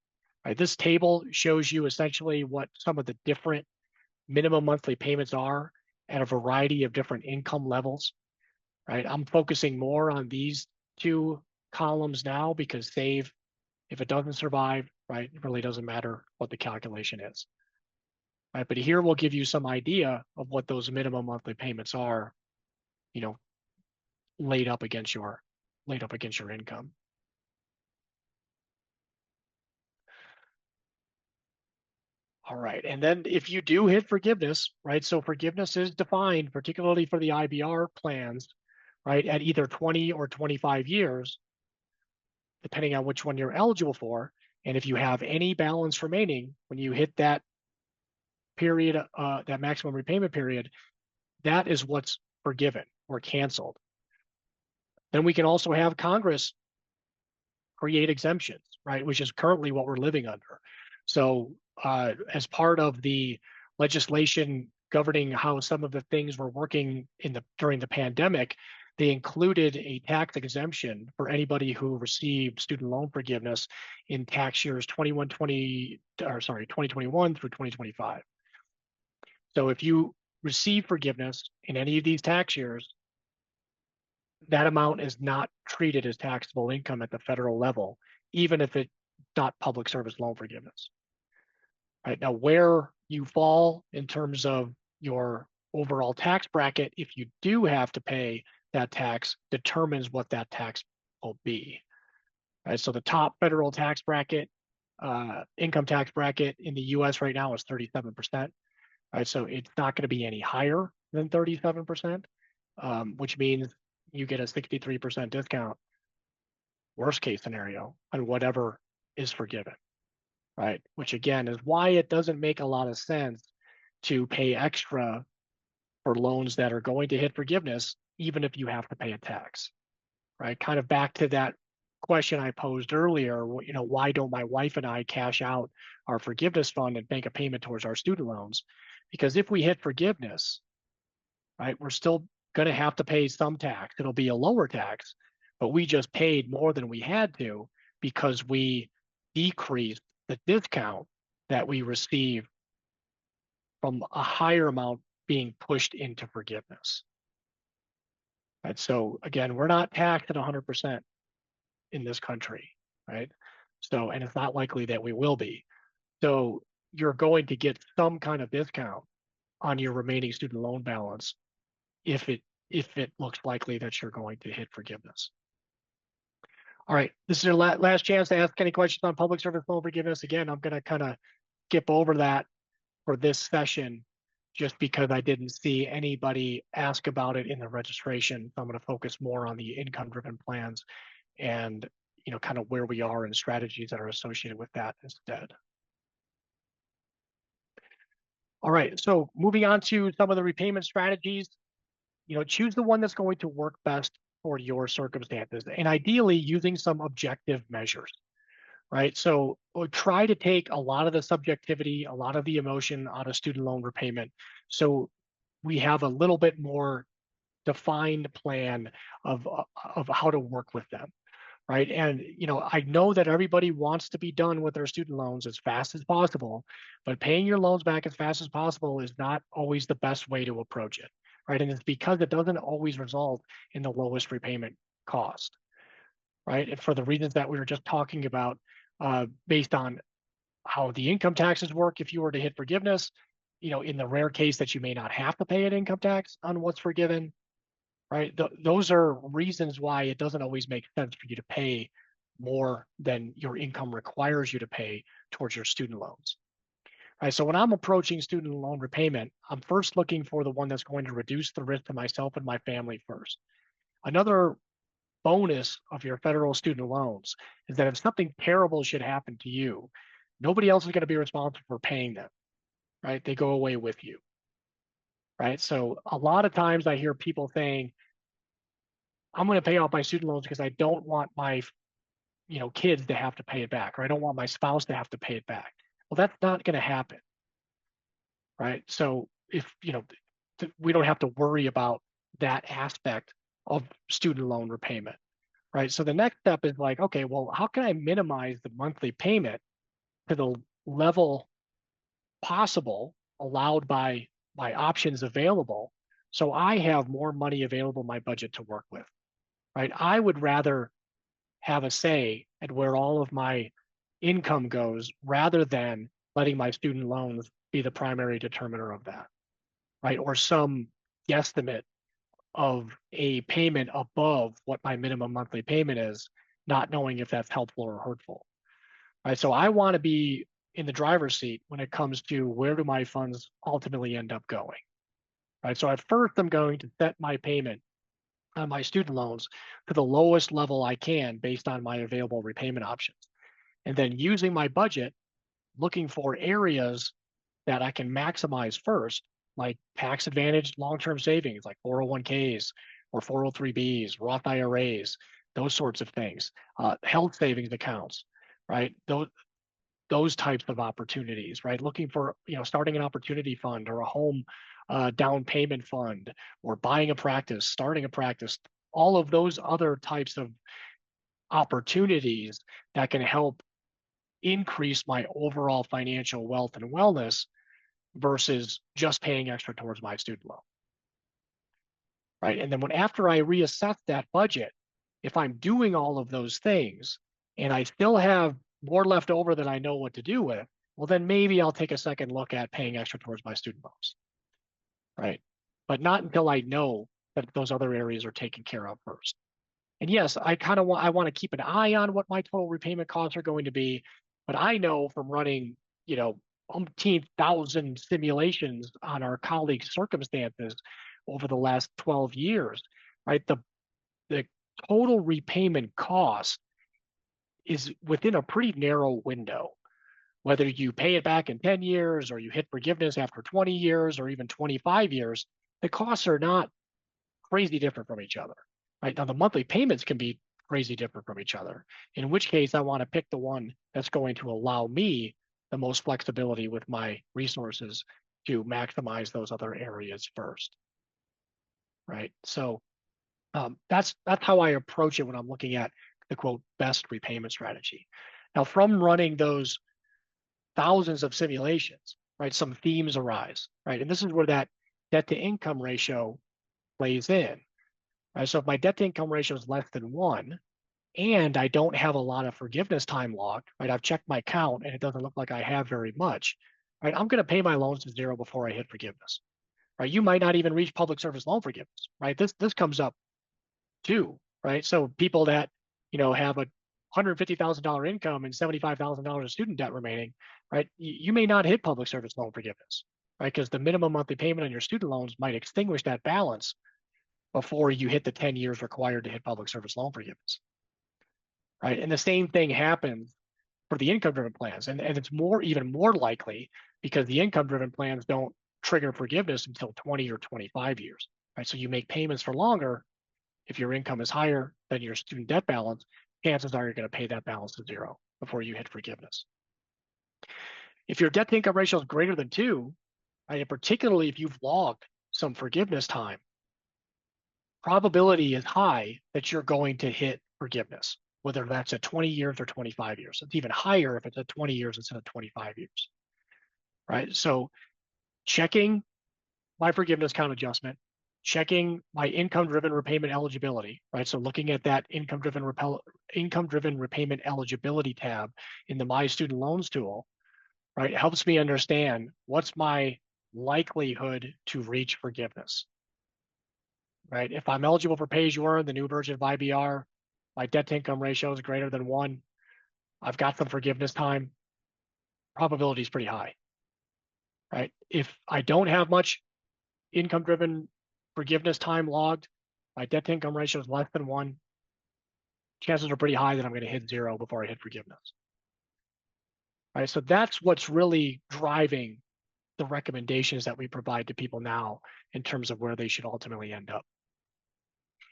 Right, this table shows you essentially what some of the different minimum monthly payments are at a variety of different income levels, right? I'm focusing more on these 2 columns now because SAVE, if it doesn't survive, right, it really doesn't matter what the calculation is, right? But here we'll give you some idea of what those minimum monthly payments are, you know, laid up against your income. All right. And then if you do hit forgiveness, right? So forgiveness is defined, particularly for the IBR plans, right, at either 20 or 25 years, depending on which one you're eligible for. And if you have any balance remaining when you hit that period, that maximum repayment period, that is what's forgiven or canceled. Then we can also have Congress create exemptions, right, which is currently what we're living under. So as part of the legislation governing how some of the things were working during the pandemic, they included a tax exemption for anybody who received student loan forgiveness in tax years 2021 through 2025. So if you receive forgiveness in any of these tax years, that amount is not treated as taxable income at the federal level, even if it's not public service loan forgiveness. Right now, where you fall in terms of your overall tax bracket, if you do have to pay that tax, determines what that tax will be. Right, so the top federal tax bracket, income tax bracket in the U.S. right now is 37%. Right, so it's not going to be any higher than 37%, which means you get a 63% discount, worst case scenario, on whatever is forgiven, right? Which again is why it doesn't make a lot of sense to pay extra for loans that are going to hit forgiveness, even if you have to pay a tax, right? Kind of back to that question I posed earlier, why don't my wife and I cash out our forgiveness fund and make a payment towards our student loans? Because if we hit forgiveness, right, we're still going to have to pay some tax. It'll be a lower tax, but we just paid more than we had to because we decreased the discount that we receive from a higher amount being pushed into forgiveness. Right? So again, we're not taxed at 100% in this country, right? So, and it's not likely that we will be. So you're going to get some kind of discount on your remaining student loan balance if it looks likely that you're going to hit forgiveness. All right, this is your last chance to ask any questions on public service loan forgiveness. Again, I'm going to kind of skip over that for this session just because I didn't see anybody ask about it in the registration. So I'm going to focus more on the income-driven plans and kind of where we are and strategies that are associated with that instead. All right, so moving on to some of the repayment strategies. Choose the one that's going to work best for your circumstances, and ideally using some objective measures, right? So we'll try to take a lot of the subjectivity, a lot of the emotion out of student loan repayment. So we have a little bit more defined plan of how to work with them, right? And I know that everybody wants to be done with their student loans as fast as possible, but paying your loans back as fast as possible is not always the best way to approach it. Right. And it's because it doesn't always result in the lowest repayment cost. Right. And for the reasons that we were just talking about, based on how the income taxes work, if you were to hit forgiveness, in the rare case that you may not have to pay an income tax on what's forgiven, right? Those are reasons why it doesn't always make sense for you to pay more than your income requires you to pay towards your student loans. Right, so when I'm approaching student loan repayment, I'm first looking for the one that's going to reduce the risk to myself and my family first. Another bonus of your federal student loans is that if something terrible should happen to you, nobody else is going to be responsible for paying them, right? They go away with you, right? So a lot of times I hear people saying, I'm going to pay off my student loans because I don't want my kids to have to pay it back, or I don't want my spouse to have to pay it back. Well, that's not going to happen. Right. So if, we don't have to worry about that aspect of student loan repayment. Right. So the next step is like, okay, well, how can I minimize the monthly payment to the level possible allowed by options available so I have more money available in my budget to work with? Right. I would rather have a say at where all of my income goes rather than letting my student loans be the primary determiner of that, right? Or some guesstimate of a payment above what my minimum monthly payment is, not knowing if that's helpful or hurtful, right? So I want to be in the driver's seat when it comes to where do my funds ultimately end up going, right? So at first, I'm going to set my payment on my student loans to the lowest level I can based on my available repayment options. And then using my budget, looking for areas that I can maximize first, like tax advantaged long-term savings, like 401ks or 403bs, Roth IRAs, those sorts of things, health savings accounts, right? Those types of opportunities, right? Looking for, starting an opportunity fund or a home down payment fund, or buying a practice, starting a practice, all of those other types of opportunities that can help increase my overall financial wealth and wellness versus just paying extra towards my student loan, right? And then after I reassess that budget, if I'm doing all of those things and I still have more left over than I know what to do with, well, then maybe I'll take a second look at paying extra towards my student loans, right? But not until I know that those other areas are taken care of first. And yes, I want to keep an eye on what my total repayment costs are going to be, but I know from running, umpteen thousand simulations on our colleagues' circumstances over the last 12 years, right? The total repayment cost is within a pretty narrow window. Whether you pay it back in 10 years or you hit forgiveness after 20 years or even 25 years, the costs are not crazy different from each other, right? Now, the monthly payments can be crazy different from each other, in which case I want to pick the one that's going to allow me the most flexibility with my resources to maximize those other areas first, right? So that's how I approach it when I'm looking at the quote best repayment strategy. Now, from running those thousands of simulations, right, some themes arise, right? And this is where that debt to income ratio plays in, right? So if my debt to income ratio is less than 1 and I don't have a lot of forgiveness time logged, right? I've checked my account and it doesn't look like I have very much, right? I'm going to pay my loans to 0 before I hit forgiveness, right? You might not even reach public service loan forgiveness, right? This comes up too, right? So people that, have a $150,000 income and $75,000 of student debt remaining, right? You may not hit public service loan forgiveness, right? Because the minimum monthly payment on your student loans might extinguish that balance before you hit the 10 years required to hit public service loan forgiveness, right? And the same thing happens for the income-driven plans. And it's even more likely because the income-driven plans don't trigger forgiveness until 20 or 25 years, right? So you make payments for longer. If your income is higher than your student debt balance, chances are you're going to pay that balance to 0 before you hit forgiveness. If your debt to income ratio is greater than 2, right, and particularly if you've logged some forgiveness time, probability is high that you're going to hit forgiveness, whether that's at 20 years or 25 years. It's even higher if it's at 20 years instead of 25 years, right? So checking my forgiveness count adjustment, checking my income-driven repayment eligibility, right? So looking at that income-driven repayment eligibility tab in the My Student Loans tool, right, helps me understand what's my likelihood to reach forgiveness, right? If I'm eligible for pay-as-you-earn, the new version of IBR, my debt-to-income ratio is greater than 1, I've got some forgiveness time, probability is pretty high, right? If I don't have much income-driven forgiveness time logged, my debt to income ratio is less than 1, chances are pretty high that I'm going to hit 0 before I hit forgiveness. All right, so that's what's really driving the recommendations that we provide to people now in terms of where they should ultimately end up.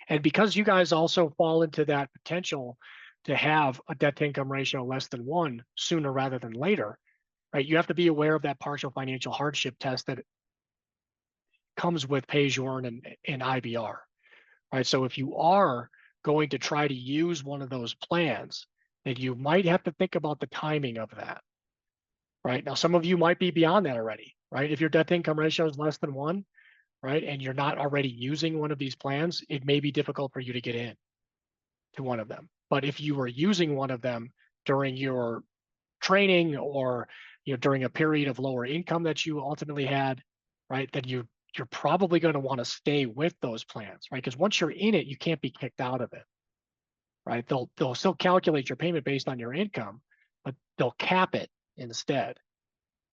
And because you guys also fall into that potential to have a debt to income ratio less than 1 sooner rather than later, right? You have to be aware of that partial financial hardship test that comes with pay-as-you-earn and IBR, right? So if you are going to try to use one of those plans, then you might have to think about the timing of that, right? Now, some of you might be beyond that already, right? If your debt to income ratio is less than 1, right, and you're not already using one of these plans, it may be difficult for you to get in to one of them. But if you were using one of them during your training or during a period of lower income that you ultimately had, right, then you're probably going to want to stay with those plans, right? Because once you're in it, you can't be kicked out of it, right? They'll still calculate your payment based on your income, but they'll cap it instead,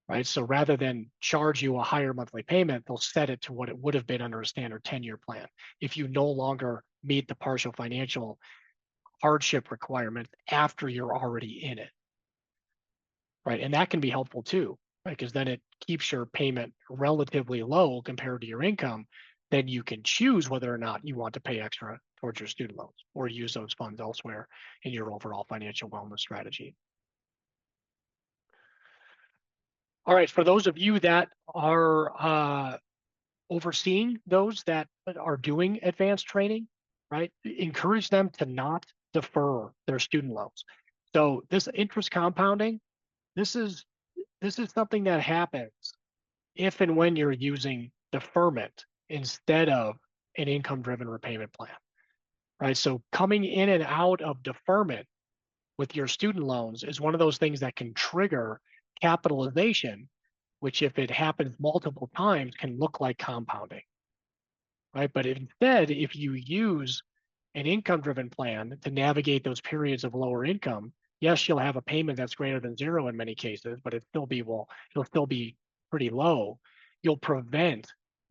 right? So rather than charge you a higher monthly payment, they'll set it to what it would have been under a standard 10-year plan if you no longer meet the partial financial hardship requirement after you're already in it, right? And that can be helpful too, right? Because then it keeps your payment relatively low compared to your income. Then you can choose whether or not you want to pay extra towards your student loans or use those funds elsewhere in your overall financial wellness strategy. All right, for those of you that are overseeing those that are doing advanced training, right, encourage them to not defer their student loans. So this interest compounding, this is something that happens if and when you're using deferment instead of an income-driven repayment plan, right? So coming in and out of deferment with your student loans is one of those things that can trigger capitalization, which if it happens multiple times can look like compounding, right? But instead, if you use an income-driven plan to navigate those periods of lower income, yes, you'll have a payment that's greater than zero in many cases, but it'll still be pretty low. You'll prevent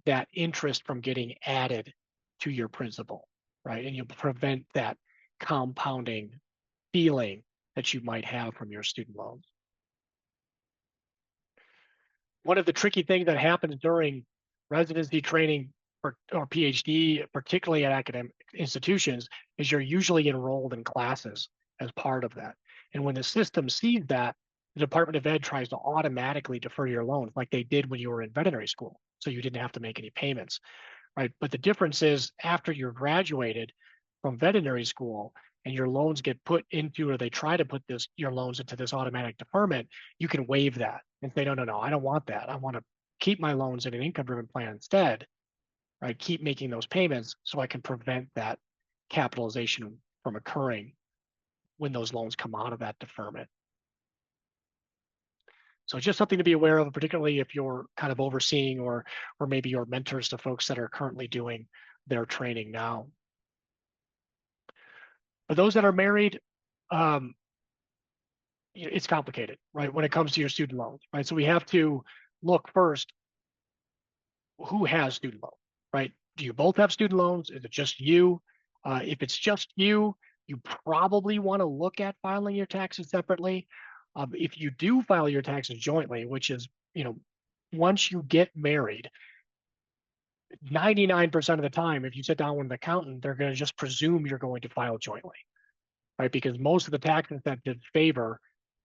that interest from getting added to your principal, right? And you'll prevent that compounding feeling that you might have from your student loans. One of the tricky things that happens during residency training or PhD, particularly at academic institutions, is you're usually enrolled in classes as part of that. And when the system sees that, the Department of Ed tries to automatically defer your loans like they did when you were in veterinary school. So you didn't have to make any payments, right? But the difference is after you're graduated from veterinary school and your loans get put into, or they try to put your loans into this automatic deferment, you can waive that and say, no, I don't want that. I want to keep my loans in an income-driven plan instead, right? Keep making those payments so I can prevent that capitalization from occurring when those loans come out of that deferment. So just something to be aware of, particularly if you're kind of overseeing or maybe you're mentors to folks that are currently doing their training now. For those that are married, it's complicated, right? When it comes to your student loans, right? So we have to look first, who has student loans, right? Do you both have student loans? Is it just you? If it's just you, you probably want to look at filing your taxes separately. If you do file your taxes jointly, which is, once you get married, 99% of the time, if you sit down with an accountant, they're going to just presume you're going to file jointly, right? Because most of the tax incentives favor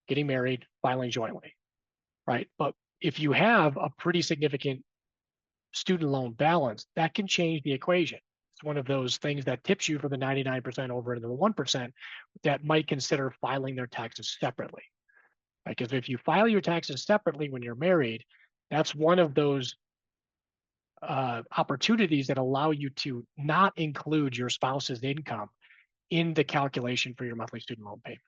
getting married, filing jointly, right? But if you have a pretty significant student loan balance, that can change the equation. It's one of those things that tips you for the 99% over into the 1% that might consider filing their taxes separately. Right? Because if you file your taxes separately when you're married, that's one of those opportunities that allow you to not include your spouse's income in the calculation for your monthly student loan payment,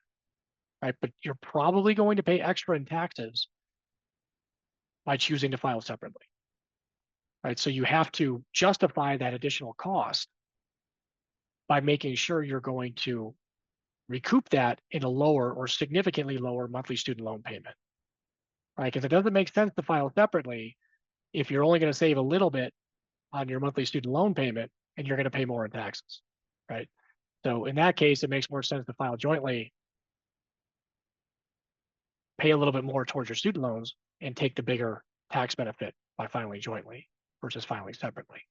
right? But you're probably going to pay extra in taxes by choosing to file separately, right? So you have to justify that additional cost by making sure you're going to recoup that in a lower or significantly lower monthly student loan payment, right? Because it doesn't make sense to file separately if you're only going to save a little bit on your monthly student loan payment and you're going to pay more in taxes, right? So in that case, it makes more sense to file jointly, pay a little bit more towards your student loans, and take the bigger tax benefit by filing jointly versus filing separately,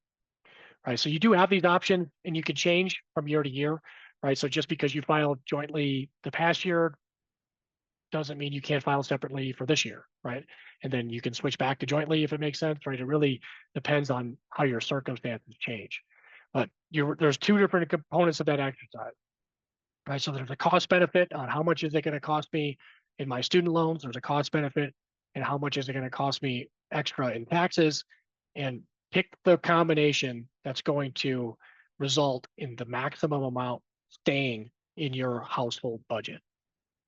right? So you do have these options, and you can change from year to year, right? So just because you filed jointly the past year doesn't mean you can't file separately for this year, right? And then you can switch back to jointly if it makes sense, right? It really depends on how your circumstances change. But there's two different components of that exercise, right? So there's a cost benefit on how much is it going to cost me in my student loans. There's a cost benefit and how much is it going to cost me extra in taxes, and pick the combination that's going to result in the maximum amount staying in your household budget,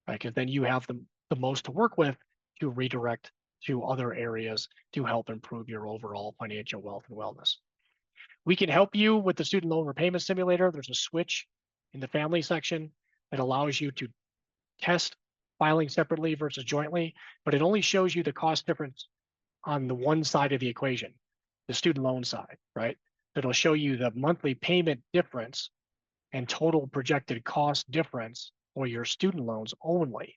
right? Because then you have the most to work with to redirect to other areas to help improve your overall financial wealth and wellness. We can help you with the student loan repayment simulator. There's a switch in the family section that allows you to test filing separately versus jointly, but it only shows you the cost difference on the one side of the equation, the student loan side, right? It'll show you the monthly payment difference and total projected cost difference for your student loans only,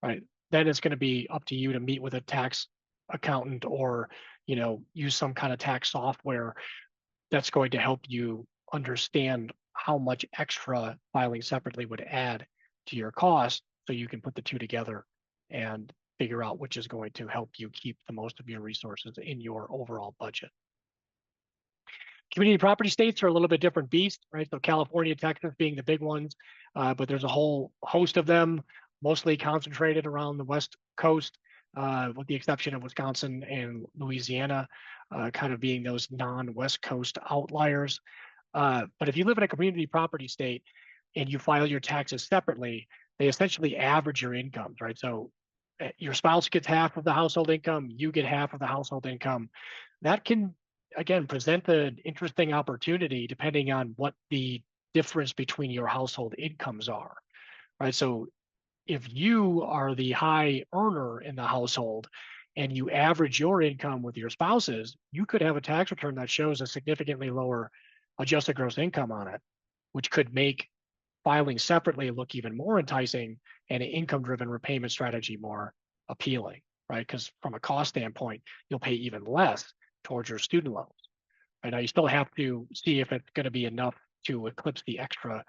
right? Then it's going to be up to you to meet with a tax accountant or, use some kind of tax software that's going to help you understand how much extra filing separately would add to your cost so you can put the two together and figure out which is going to help you keep the most of your resources in your overall budget. Community property states are a little bit different beast, right? So California, Texas being the big ones, but there's a whole host of them, mostly concentrated around the West Coast, with the exception of Wisconsin and Louisiana, kind of being those non-West Coast outliers. But if you live in a community property state and you file your taxes separately, they essentially average your incomes, right? So your spouse gets half of the household income, you get half of the household income. That can, again, present an interesting opportunity depending on what the difference between your household incomes are, right? So if you are the high earner in the household and you average your income with your spouse's, you could have a tax return that shows a significantly lower adjusted gross income on it, which could make filing separately look even more enticing and an income-driven repayment strategy more appealing, right? Because from a cost standpoint, you'll pay even less towards your student loans. Right now, you still have to see if it's going to be enough to eclipse the extra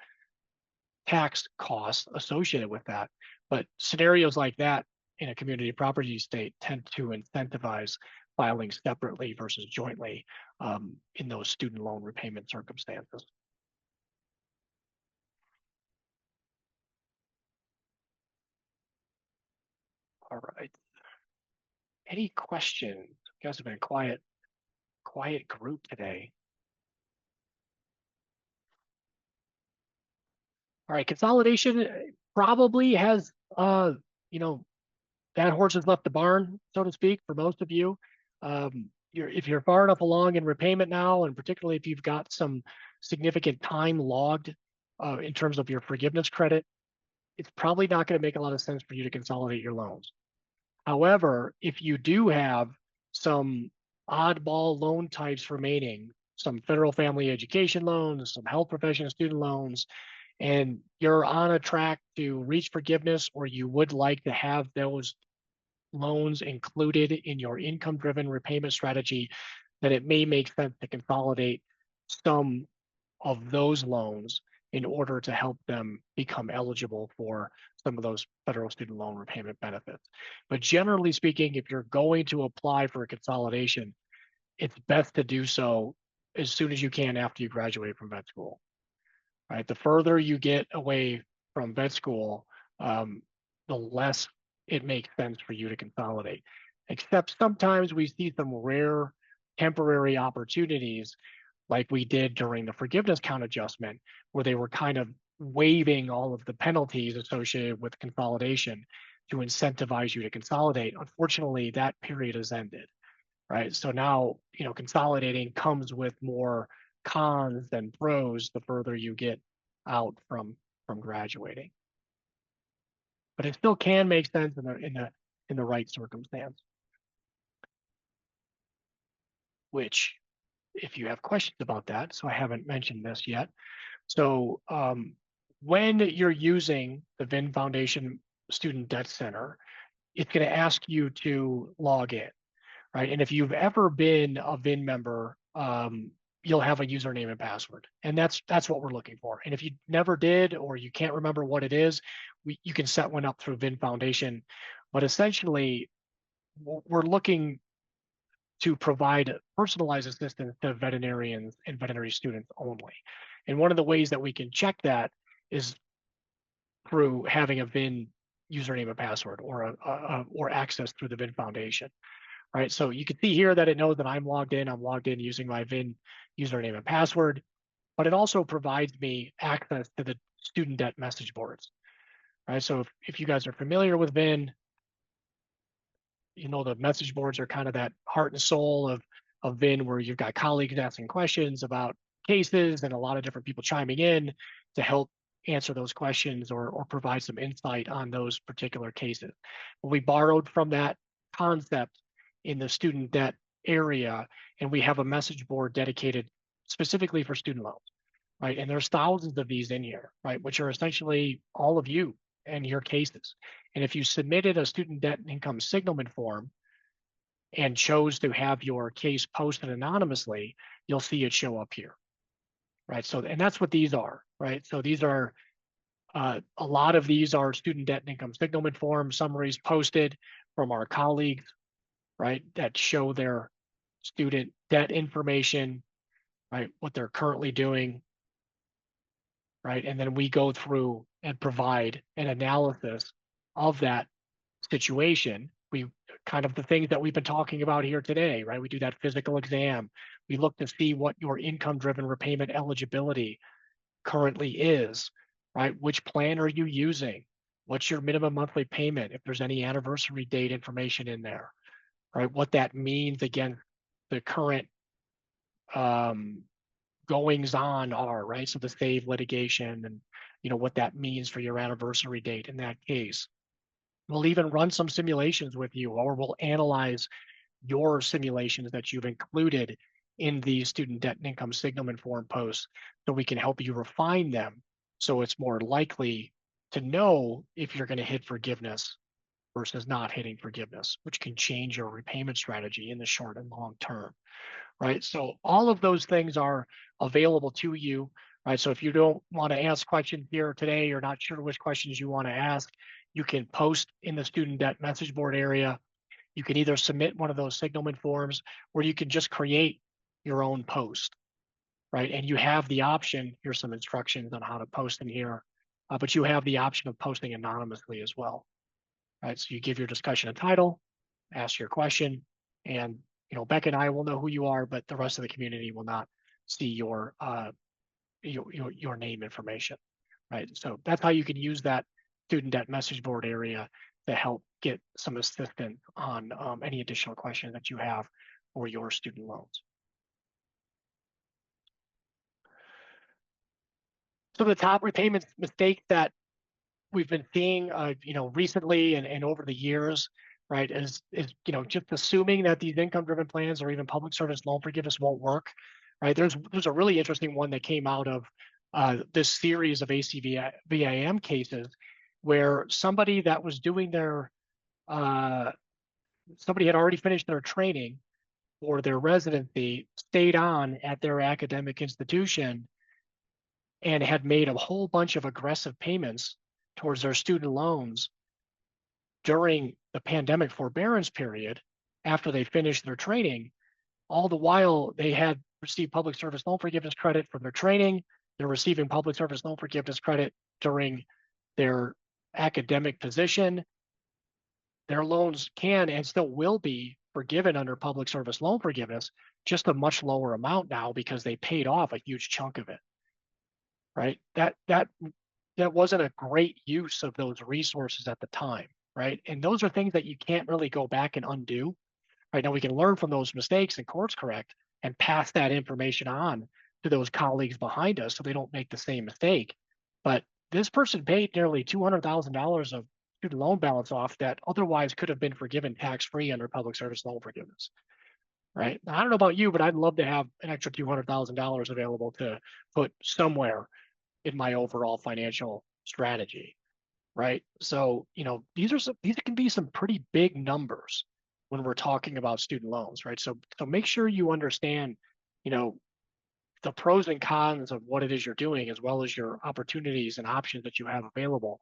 tax costs associated with that. But scenarios like that in a community property state tend to incentivize filing separately versus jointly in those student loan repayment circumstances. All right. Any questions? You guys have been a quiet group today. All right, consolidation probably has, that horse has left the barn, so to speak, for most of you. If you're far enough along in repayment now, and particularly if you've got some significant time logged in terms of your forgiveness credit, it's probably not going to make a lot of sense for you to consolidate your loans. However, if you do have some oddball loan types remaining, some federal family education loans, some health profession student loans, and you're on a track to reach forgiveness, or you would like to have those loans included in your income-driven repayment strategy, then it may make sense to consolidate some of those loans in order to help them become eligible for some of those federal student loan repayment benefits. But generally speaking, if you're going to apply for a consolidation, it's best to do so as soon as you can after you graduate from vet school. Right? The further you get away from vet school, the less it makes sense for you to consolidate. Except sometimes we see some rare temporary opportunities like we did during the forgiveness count adjustment, where they were kind of waiving all of the penalties associated with consolidation to incentivize you to consolidate. Unfortunately, that period has ended, right? So now, consolidating comes with more cons than pros the further you get out from graduating. But it still can make sense in the right circumstance. Which, if you have questions about that, so I haven't mentioned this yet. So when you're using the VIN Foundation Student Debt Center, it's going to ask you to log in, right? And if you've ever been a VIN member, you'll have a username and password, and that's what we're looking for. And if you never did, or you can't remember what it is, you can set one up through VIN Foundation. But essentially, we're looking to provide personalized assistance to veterinarians and veterinary students only. And one of the ways that we can check that is through having a VIN username and password, or access through the VIN Foundation, right? So you can see here that it knows that I'm logged in. I'm logged in using my VIN username and password, but it also provides me access to the student debt message boards, right? So if you guys are familiar with VIN, the message boards are kind of that heart and soul of VIN, where you've got colleagues asking questions about cases and a lot of different people chiming in to help answer those questions or provide some insight on those particular cases. We borrowed from that concept in the student debt area, and we have a message board dedicated specifically for student loans, right? And there's thousands of these in here, right? Which are essentially all of you and your cases. And if you submitted a student debt and income signalment form and chose to have your case posted anonymously, you'll see it show up here, right? So, and that's what these are, right? So these are, a lot of these are student debt and income signalment form summaries posted from our colleagues, right? That show their student debt information, right? What they're currently doing, right? And then we go through and provide an analysis of that situation. We kind of the things that we've been talking about here today, right? We do that physical exam. We look to see what your income-driven repayment eligibility currently is, right? Which plan are you using? What's your minimum monthly payment? If there's any anniversary date information in there, right? What that means against the current goings on are, right? So the save litigation and, you know, what that means for your anniversary date in that case. We'll even run some simulations with you, or we'll analyze your simulations that you've included in the student debt and income signalment form posts so we can help you refine them so it's more likely to know if you're going to hit forgiveness versus not hitting forgiveness, which can change your repayment strategy in the short and long term, right? So all of those things are available to you, right? So if you don't want to ask questions here today, you're not sure which questions you want to ask, you can post in the student debt message board area. You can either submit one of those signalment forms, or you can just create your own post, right? And you have the option, here's some instructions on how to post in here, but you have the option of posting anonymously as well, right? So you give your discussion a title, ask your question, and you know, Becca and I will know who you are, but the rest of the community will not see your name information, right? So that's how you can use that student debt message board area to help get some assistance on any additional questions that you have for your student loans. So the top repayment mistake that we've been seeing, you know, recently and over the years, right, is you know, just assuming that these income-driven plans or even public service loan forgiveness won't work, right? There's a really interesting one that came out of this series of ACVIM cases where somebody that was doing their somebody had already finished their training for their residency, stayed on at their academic institution, and had made a whole bunch of aggressive payments towards their student loans during the pandemic forbearance period after they finished their training. All the while, they had received public service loan forgiveness credit for their training. They're receiving public service loan forgiveness credit during their academic position. Their loans can and still will be forgiven under public service loan forgiveness, just a much lower amount now because they paid off a huge chunk of it, right? That wasn't a great use of those resources at the time, right? And those are things that you can't really go back and undo. Right now, we can learn from those mistakes and course correct and pass that information on to those colleagues behind us so they don't make the same mistake. But this person paid nearly $200,000 of student loan balance off that otherwise could have been forgiven tax-free under public service loan forgiveness, right? Now, I don't know about you, but I'd love to have an extra $200,000 available to put somewhere in my overall financial strategy, right? So, you know, these can be some pretty big numbers when we're talking about student loans, right? So make sure you understand, you know, the pros and cons of what it is you're doing, as well as your opportunities and options that you have available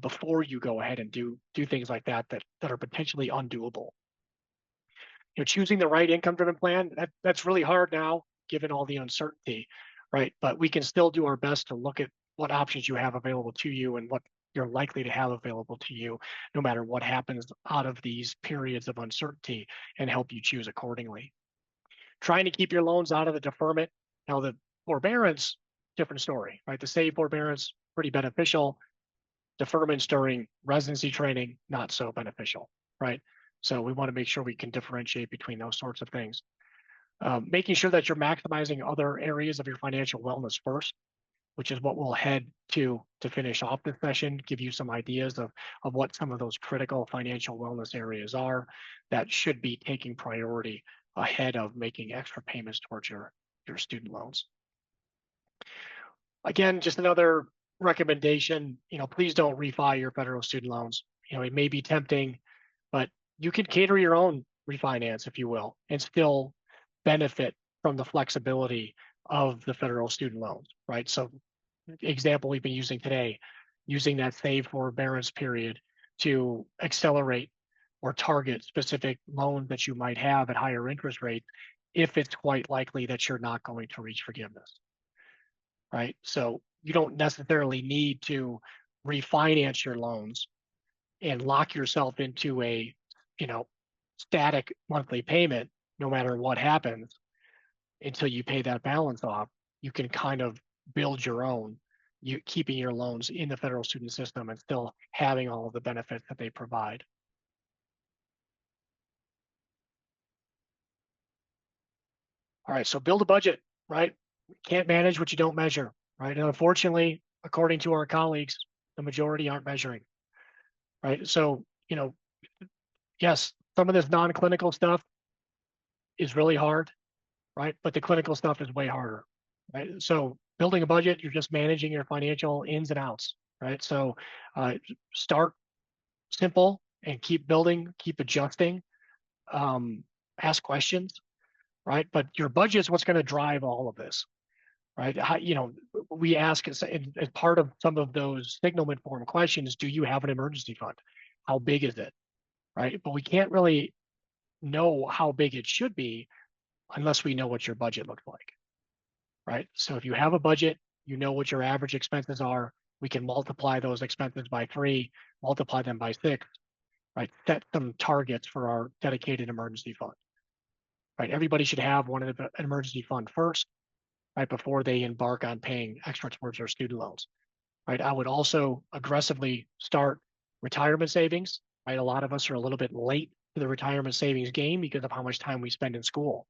before you go ahead and do things like that are potentially undoable. You know, choosing the right income-driven plan, that's really hard now, given all the uncertainty, right? But we can still do our best to look at what options you have available to you and what you're likely to have available to you, no matter what happens out of these periods of uncertainty, and help you choose accordingly. Trying to keep your loans out of the deferment. Now, the forbearance, different story, right? The save forbearance, pretty beneficial. Deferments during residency training, not so beneficial, right? So we want to make sure we can differentiate between those sorts of things. Making sure that you're maximizing other areas of your financial wellness first. which is what we'll head to finish off this session, give you some ideas of what some of those critical financial wellness areas are that should be taking priority ahead of making extra payments towards your student loans. Again, just another recommendation, please don't refi your federal student loans. It may be tempting, but you can cater your own refinance, if you will, and still benefit from the flexibility of the federal student loans, right? So example we've been using today, using that save forbearance period to accelerate or target specific loans that you might have at higher interest rates if it's quite likely that you're not going to reach forgiveness, right? So you don't necessarily need to refinance your loans and lock yourself into a, static monthly payment no matter what happens until you pay that balance off. You can kind of build your own, keeping your loans in the federal student system and still having all of the benefits that they provide. All right, so build a budget, right? Can't manage what you don't measure, right? And unfortunately, according to our colleagues, the majority aren't measuring, right? So, yes, some of this non-clinical stuff is really hard, right? But the clinical stuff is way harder, right? So building a budget, you're just managing your financial ins and outs, right? So start simple and keep building, keep adjusting, ask questions, right? But your budget is what's going to drive all of this, right? We ask as part of some of those signal informed questions, do you have an emergency fund? How big is it, right? But we can't really know how big it should be unless we know what your budget looks like, right? So if you have a budget, you know what your average expenses are, we can multiply those expenses by 3, multiply them by 6, right? Set some targets for our dedicated emergency fund, right? Everybody should have one of an emergency fund first, right, before they embark on paying extra towards their student loans, right? I would also aggressively start retirement savings, right? A lot of us are a little bit late to the retirement savings game because of how much time we spend in school,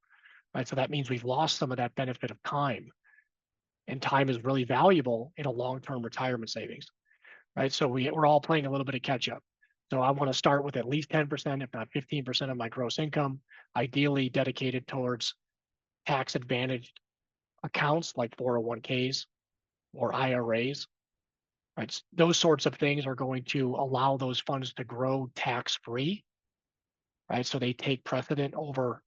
right? So that means we've lost some of that benefit of time, and time is really valuable in a long-term retirement savings, right? So we're all playing a little bit of catch up. So I want to start with at least 10%, if not 15% of my gross income, ideally dedicated towards tax advantaged accounts like 401ks or IRAs, right? Those sorts of things are going to allow those funds to grow tax-free, right? So they take precedent over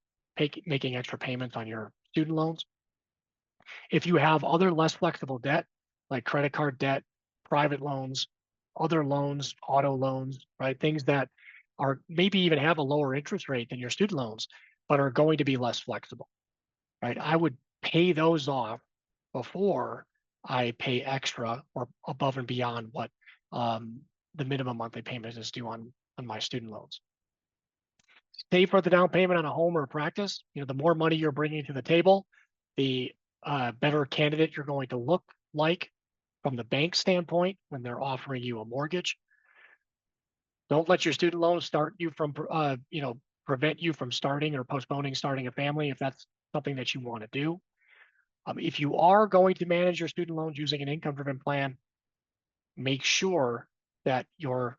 making extra payments on your student loans. If you have other less flexible debt, like credit card debt, private loans, other loans, auto loans, right? Things that are maybe even have a lower interest rate than your student loans, but are going to be less flexible, right? I would pay those off before I pay extra or above and beyond what the minimum monthly payment is due on my student loans. Save for the down payment on a home or a practice. The more money you're bringing to the table, the better candidate you're going to look like from the bank standpoint when they're offering you a mortgage. Don't let your student loans start you from, prevent you from starting or postponing starting a family if that's something that you want to do. If you are going to manage your student loans using an income-driven plan, make sure that you're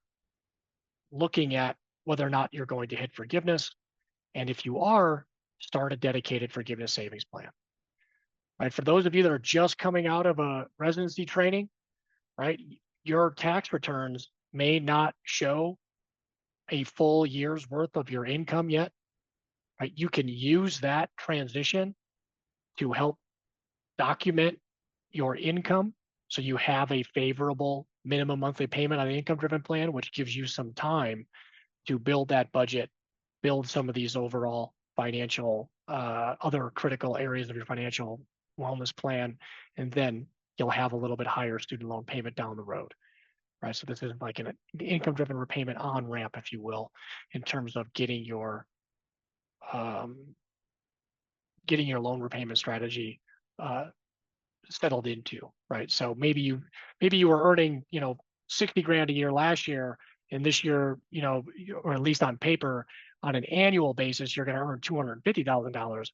looking at whether or not you're going to hit forgiveness. And if you are, start a dedicated forgiveness savings plan. Right? For those of you that are just coming out of a residency training, right, your tax returns may not show a full year's worth of your income yet. Right? You can use that transition to help document your income so you have a favorable minimum monthly payment on the income-driven plan, which gives you some time to build that budget, build some of these overall financial, other critical areas of your financial wellness plan, and then you'll have a little bit higher student loan payment down the road, right? So this is like an income-driven repayment on-ramp, if you will, in terms of getting your loan repayment strategy settled into, right? So maybe you were earning 60 grand a year last year, and this year, or at least on paper, on an annual basis, you're going to earn $250,000.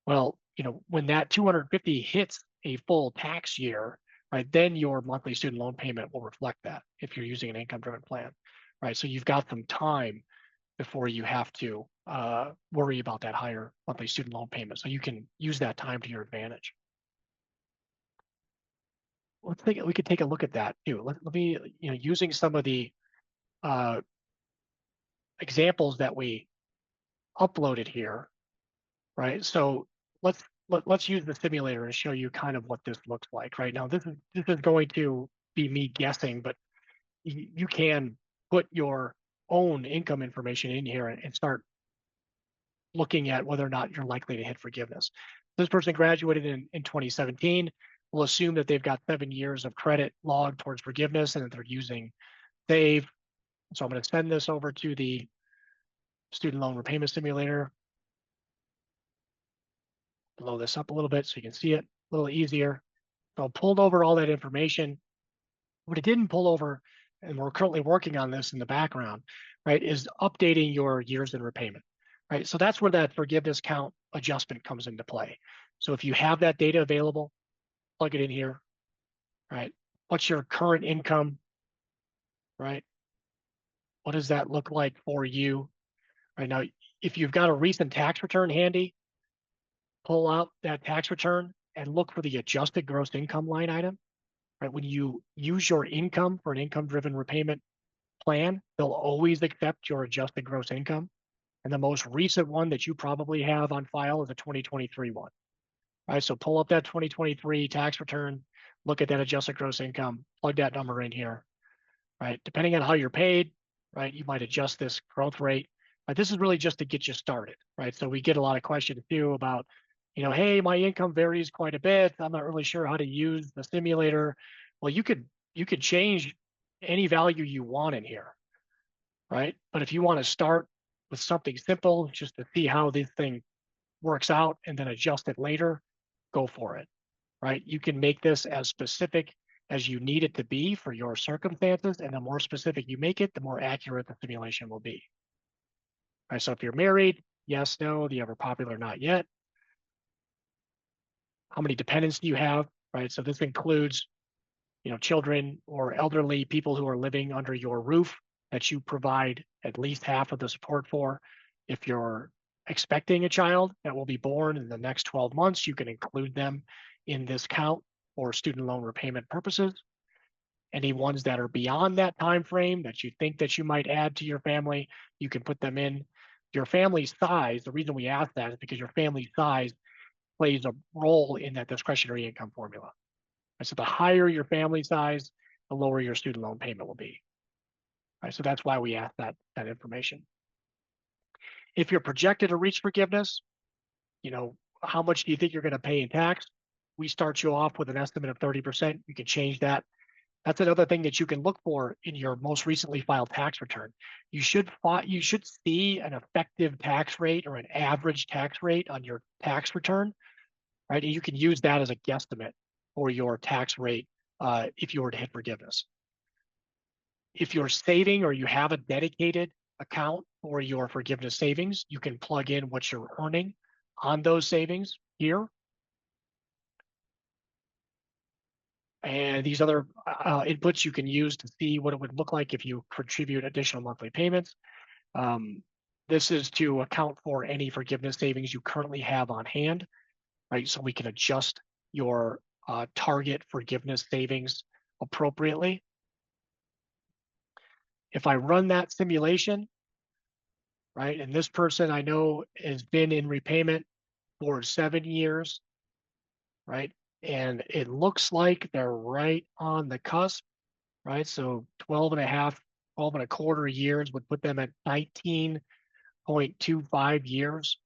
Well, when that 250 hits a full tax year, right? Then your monthly student loan payment will reflect that if you're using an income-driven plan, right? So you've got some time before you have to worry about that higher monthly student loan payment. So you can use that time to your advantage. We could take a look at that too. Let me, using some of the uh, examples that we uploaded here, right? So let's use the simulator and show you kind of what this looks like. Right now, this is going to be me guessing, but you can put your own income information in here and start looking at whether or not you're likely to hit forgiveness. This person graduated in 2017. We'll assume that they've got 7 years of credit logged towards forgiveness and that they're using Save. So I'm going to send this over to the student loan repayment simulator. Blow this up a little bit so you can see it a little easier. So I pulled over all that information. What it didn't pull over, and we're currently working on this in the background, right, is updating your years in repayment, right? So that's where that forgiveness count adjustment comes into play. So if you have that data available, plug it in here, right? What's your current income, right? What does that look like for you right now? If you've got a recent tax return handy, pull out that tax return and look for the adjusted gross income line item. Right? When you use your income for an income-driven repayment plan, they'll always accept your adjusted gross income. And the most recent one that you probably have on file is a 2023 one. Right? So pull up that 2023 tax return, look at that adjusted gross income, plug that number in here. Right? Depending on how you're paid, right, you might adjust this growth rate. But this is really just to get you started, right? So we get a lot of questions too about, hey, my income varies quite a bit. I'm not really sure how to use the simulator. Well, you could change any value you want in here, right? But if you want to start with something simple, just to see how this thing works out and then adjust it later, go for it, right? You can make this as specific as you need it to be for your circumstances, and the more specific you make it, the more accurate the simulation will be. Right, so if you're married, yes, no, the ever popular, not yet. How many dependents do you have, right? So this includes, children or elderly people who are living under your roof that you provide at least half of the support for. If you're expecting a child that will be born in the next 12 months, you can include them in this count for student loan repayment purposes. Any ones that are beyond that time frame that you think that you might add to your family, you can put them in. Your family size, the reason we ask that is because your family size plays a role in that discretionary income formula. And so the higher your family size, the lower your student loan payment will be. Right, so that's why we ask that information. If you're projected to reach forgiveness, how much do you think you're going to pay in tax? We start you off with an estimate of 30%. You can change that. That's another thing that you can look for in your most recently filed tax return. You should see an effective tax rate or an average tax rate on your tax return, right? And you can use that as a guesstimate for your tax rate if you were to hit forgiveness. If you're saving or you have a dedicated account for your forgiveness savings, you can plug in what you're earning on those savings here. And these other inputs you can use to see what it would look like if you contribute additional monthly payments. This is to account for any forgiveness savings you currently have on hand, right? So we can adjust your target forgiveness savings appropriately. If I run that simulation, right, and this person I know has been in repayment for 7 years, right? And it looks like they're right on the cusp, right? So 12 and a quarter years would put them at 19.25 years.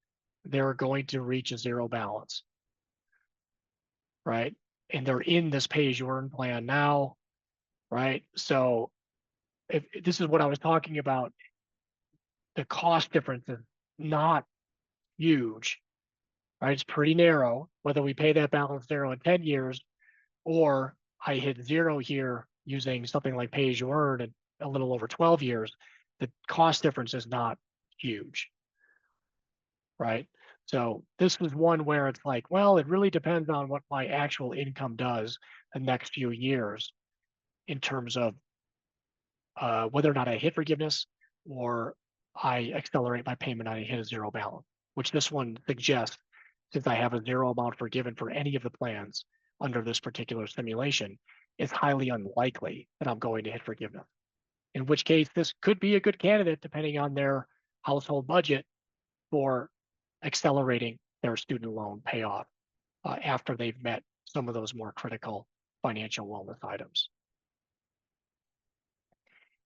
They're going to reach a zero balance, right? And they're in this pay-as-you-earn plan now, right? So if this is what I was talking about, the cost difference is not huge, right? It's pretty narrow, whether we pay that balance zero in 10 years or I hit zero here using something like pay-as-you-earn in a little over 12 years, the cost difference is not huge, right? So this is one where it's like, well, it really depends on what my actual income does. the next few years in terms of whether or not I hit forgiveness or I accelerate my payment and I hit a zero balance, which this one suggests, since I have a zero amount forgiven for any of the plans under this particular simulation, it's highly unlikely that I'm going to hit forgiveness. In which case, this could be a good candidate depending on their household budget for accelerating their student loan payoff after they've met some of those more critical financial wellness items.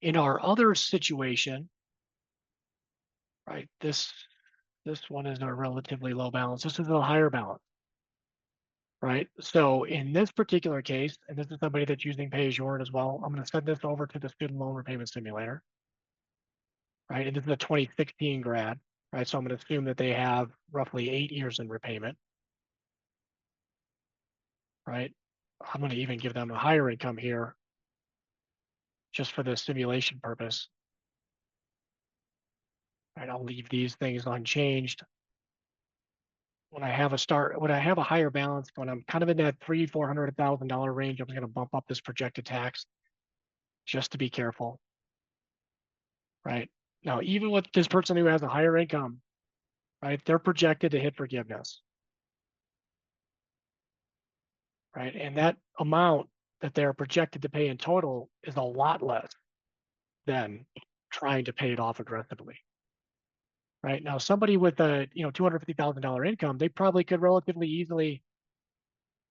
In our other situation, right, this one is a relatively low balance. This is a higher balance, right? So in this particular case, and this is somebody that's using Pay As You Earn as well, I'm going to send this over to the student loan repayment simulator, right? And this is a 2016 grad, right? So I'm going to assume that they have roughly 8 years in repayment, right? I'm going to even give them a higher income here just for the simulation purpose. Right, I'll leave these things unchanged. When I have a higher balance, when I'm kind of in that $300,000-$400,000 range, I'm going to bump up this projected tax just to be careful. Right now, even with this person who has a higher income, right, they're projected to hit forgiveness. Right, and that amount that they're projected to pay in total is a lot less than trying to pay it off aggressively. Right now, somebody with a $250,000 income, they probably could relatively easily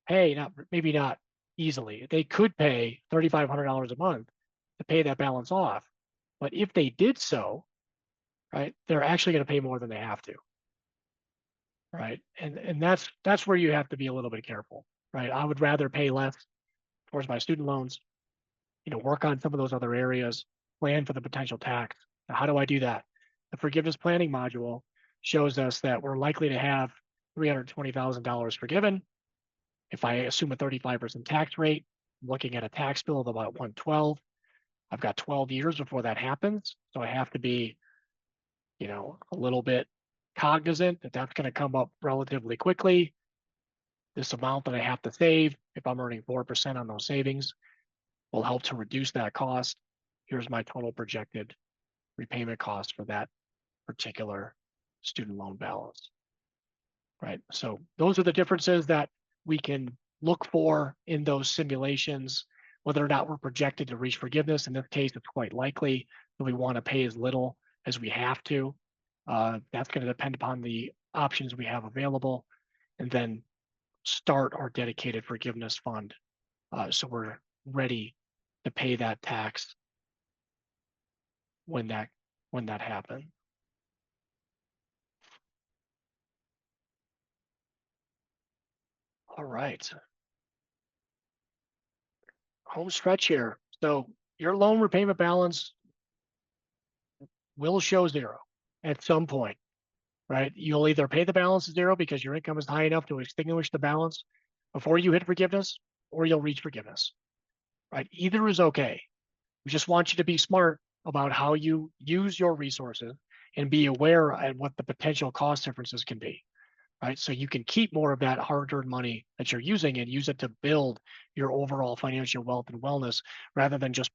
pay, maybe not easily. They could pay $3,500 a month to pay that balance off. But if they did so, right, they're actually going to pay more than they have to. Right. And that's where you have to be a little bit careful. Right. I would rather pay less towards my student loans, work on some of those other areas, plan for the potential tax. Now, how do I do that? The forgiveness planning module shows us that we're likely to have $320,000 forgiven. If I assume a 35% tax rate, I'm looking at a tax bill of about 112. I've got 12 years before that happens. So I have to be, a little bit cognizant that that's going to come up relatively quickly. This amount that I have to save, if I'm earning 4% on those savings, will help to reduce that cost. Here's my total projected repayment cost for that particular student loan balance. Right. So those are the differences that we can look for in those simulations, whether or not we're projected to reach forgiveness. In this case, it's quite likely that we want to pay as little as we have to. That's going to depend upon the options we have available, and then start our dedicated forgiveness fund so we're ready to pay that tax when that happens. All right. Home stretch here. So your loan repayment balance will show zero at some point, right? You'll either pay the balance to zero because your income is high enough to extinguish the balance before you hit forgiveness, or you'll reach forgiveness, right? Either is okay. We just want you to be smart about how you use your resources and be aware of what the potential cost differences can be, right? So you can keep more of that hard-earned money that you're using and use it to build your overall financial wealth and wellness rather than just,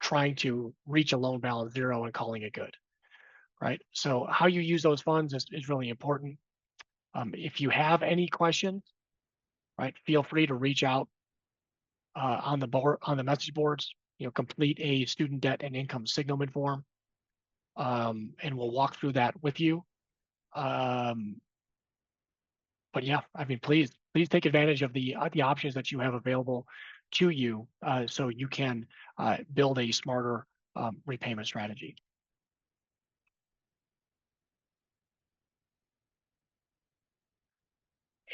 trying to reach a loan balance zero and calling it good, right? So how you use those funds is really important. If you have any questions, right, feel free to reach out on the message boards. Complete a student debt and income signalment form, and we'll walk through that with you. But yeah, please take advantage of the options that you have available to you, so you can build a smarter repayment strategy.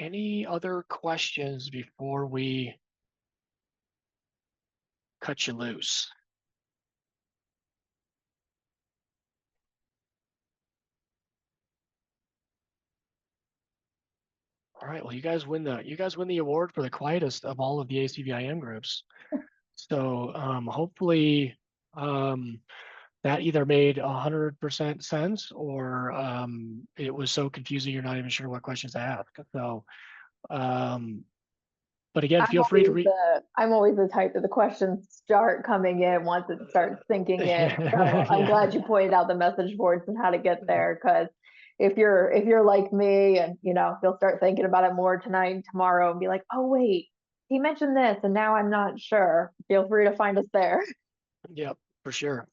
Any other questions before we cut you loose? All right. Well, you guys win the award for the quietest of all of the ACVIM groups. So hopefully that either made 100% sense or it was so confusing you're not even sure what questions to ask. So But again, feel free to read. I'm always the type that the questions start coming in once it starts sinking in. So I'm glad you pointed out the message boards and how to get there, because if you're like me and you'll start thinking about it more tonight and tomorrow and be like, oh wait, he mentioned this and now I'm not sure. Feel free to find us there. Yep, for sure.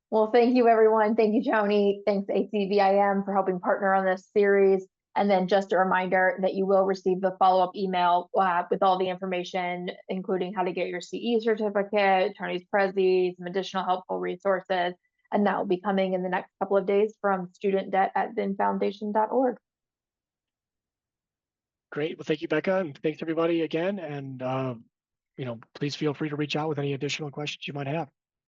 Well, thank you, everyone. Thank you, Tony. Thanks, ACVIM, for helping partner on this series. And then just a reminder that you will receive the follow-up email with all the information, including how to get your CE certificate, attorney's prezi, some additional helpful resources. And that will be coming in the next couple of days from studentdebt@vinfoundation.org. Great. Well, thank you, Becca. And thanks everybody again. And, please feel free to reach out with any additional questions you might have.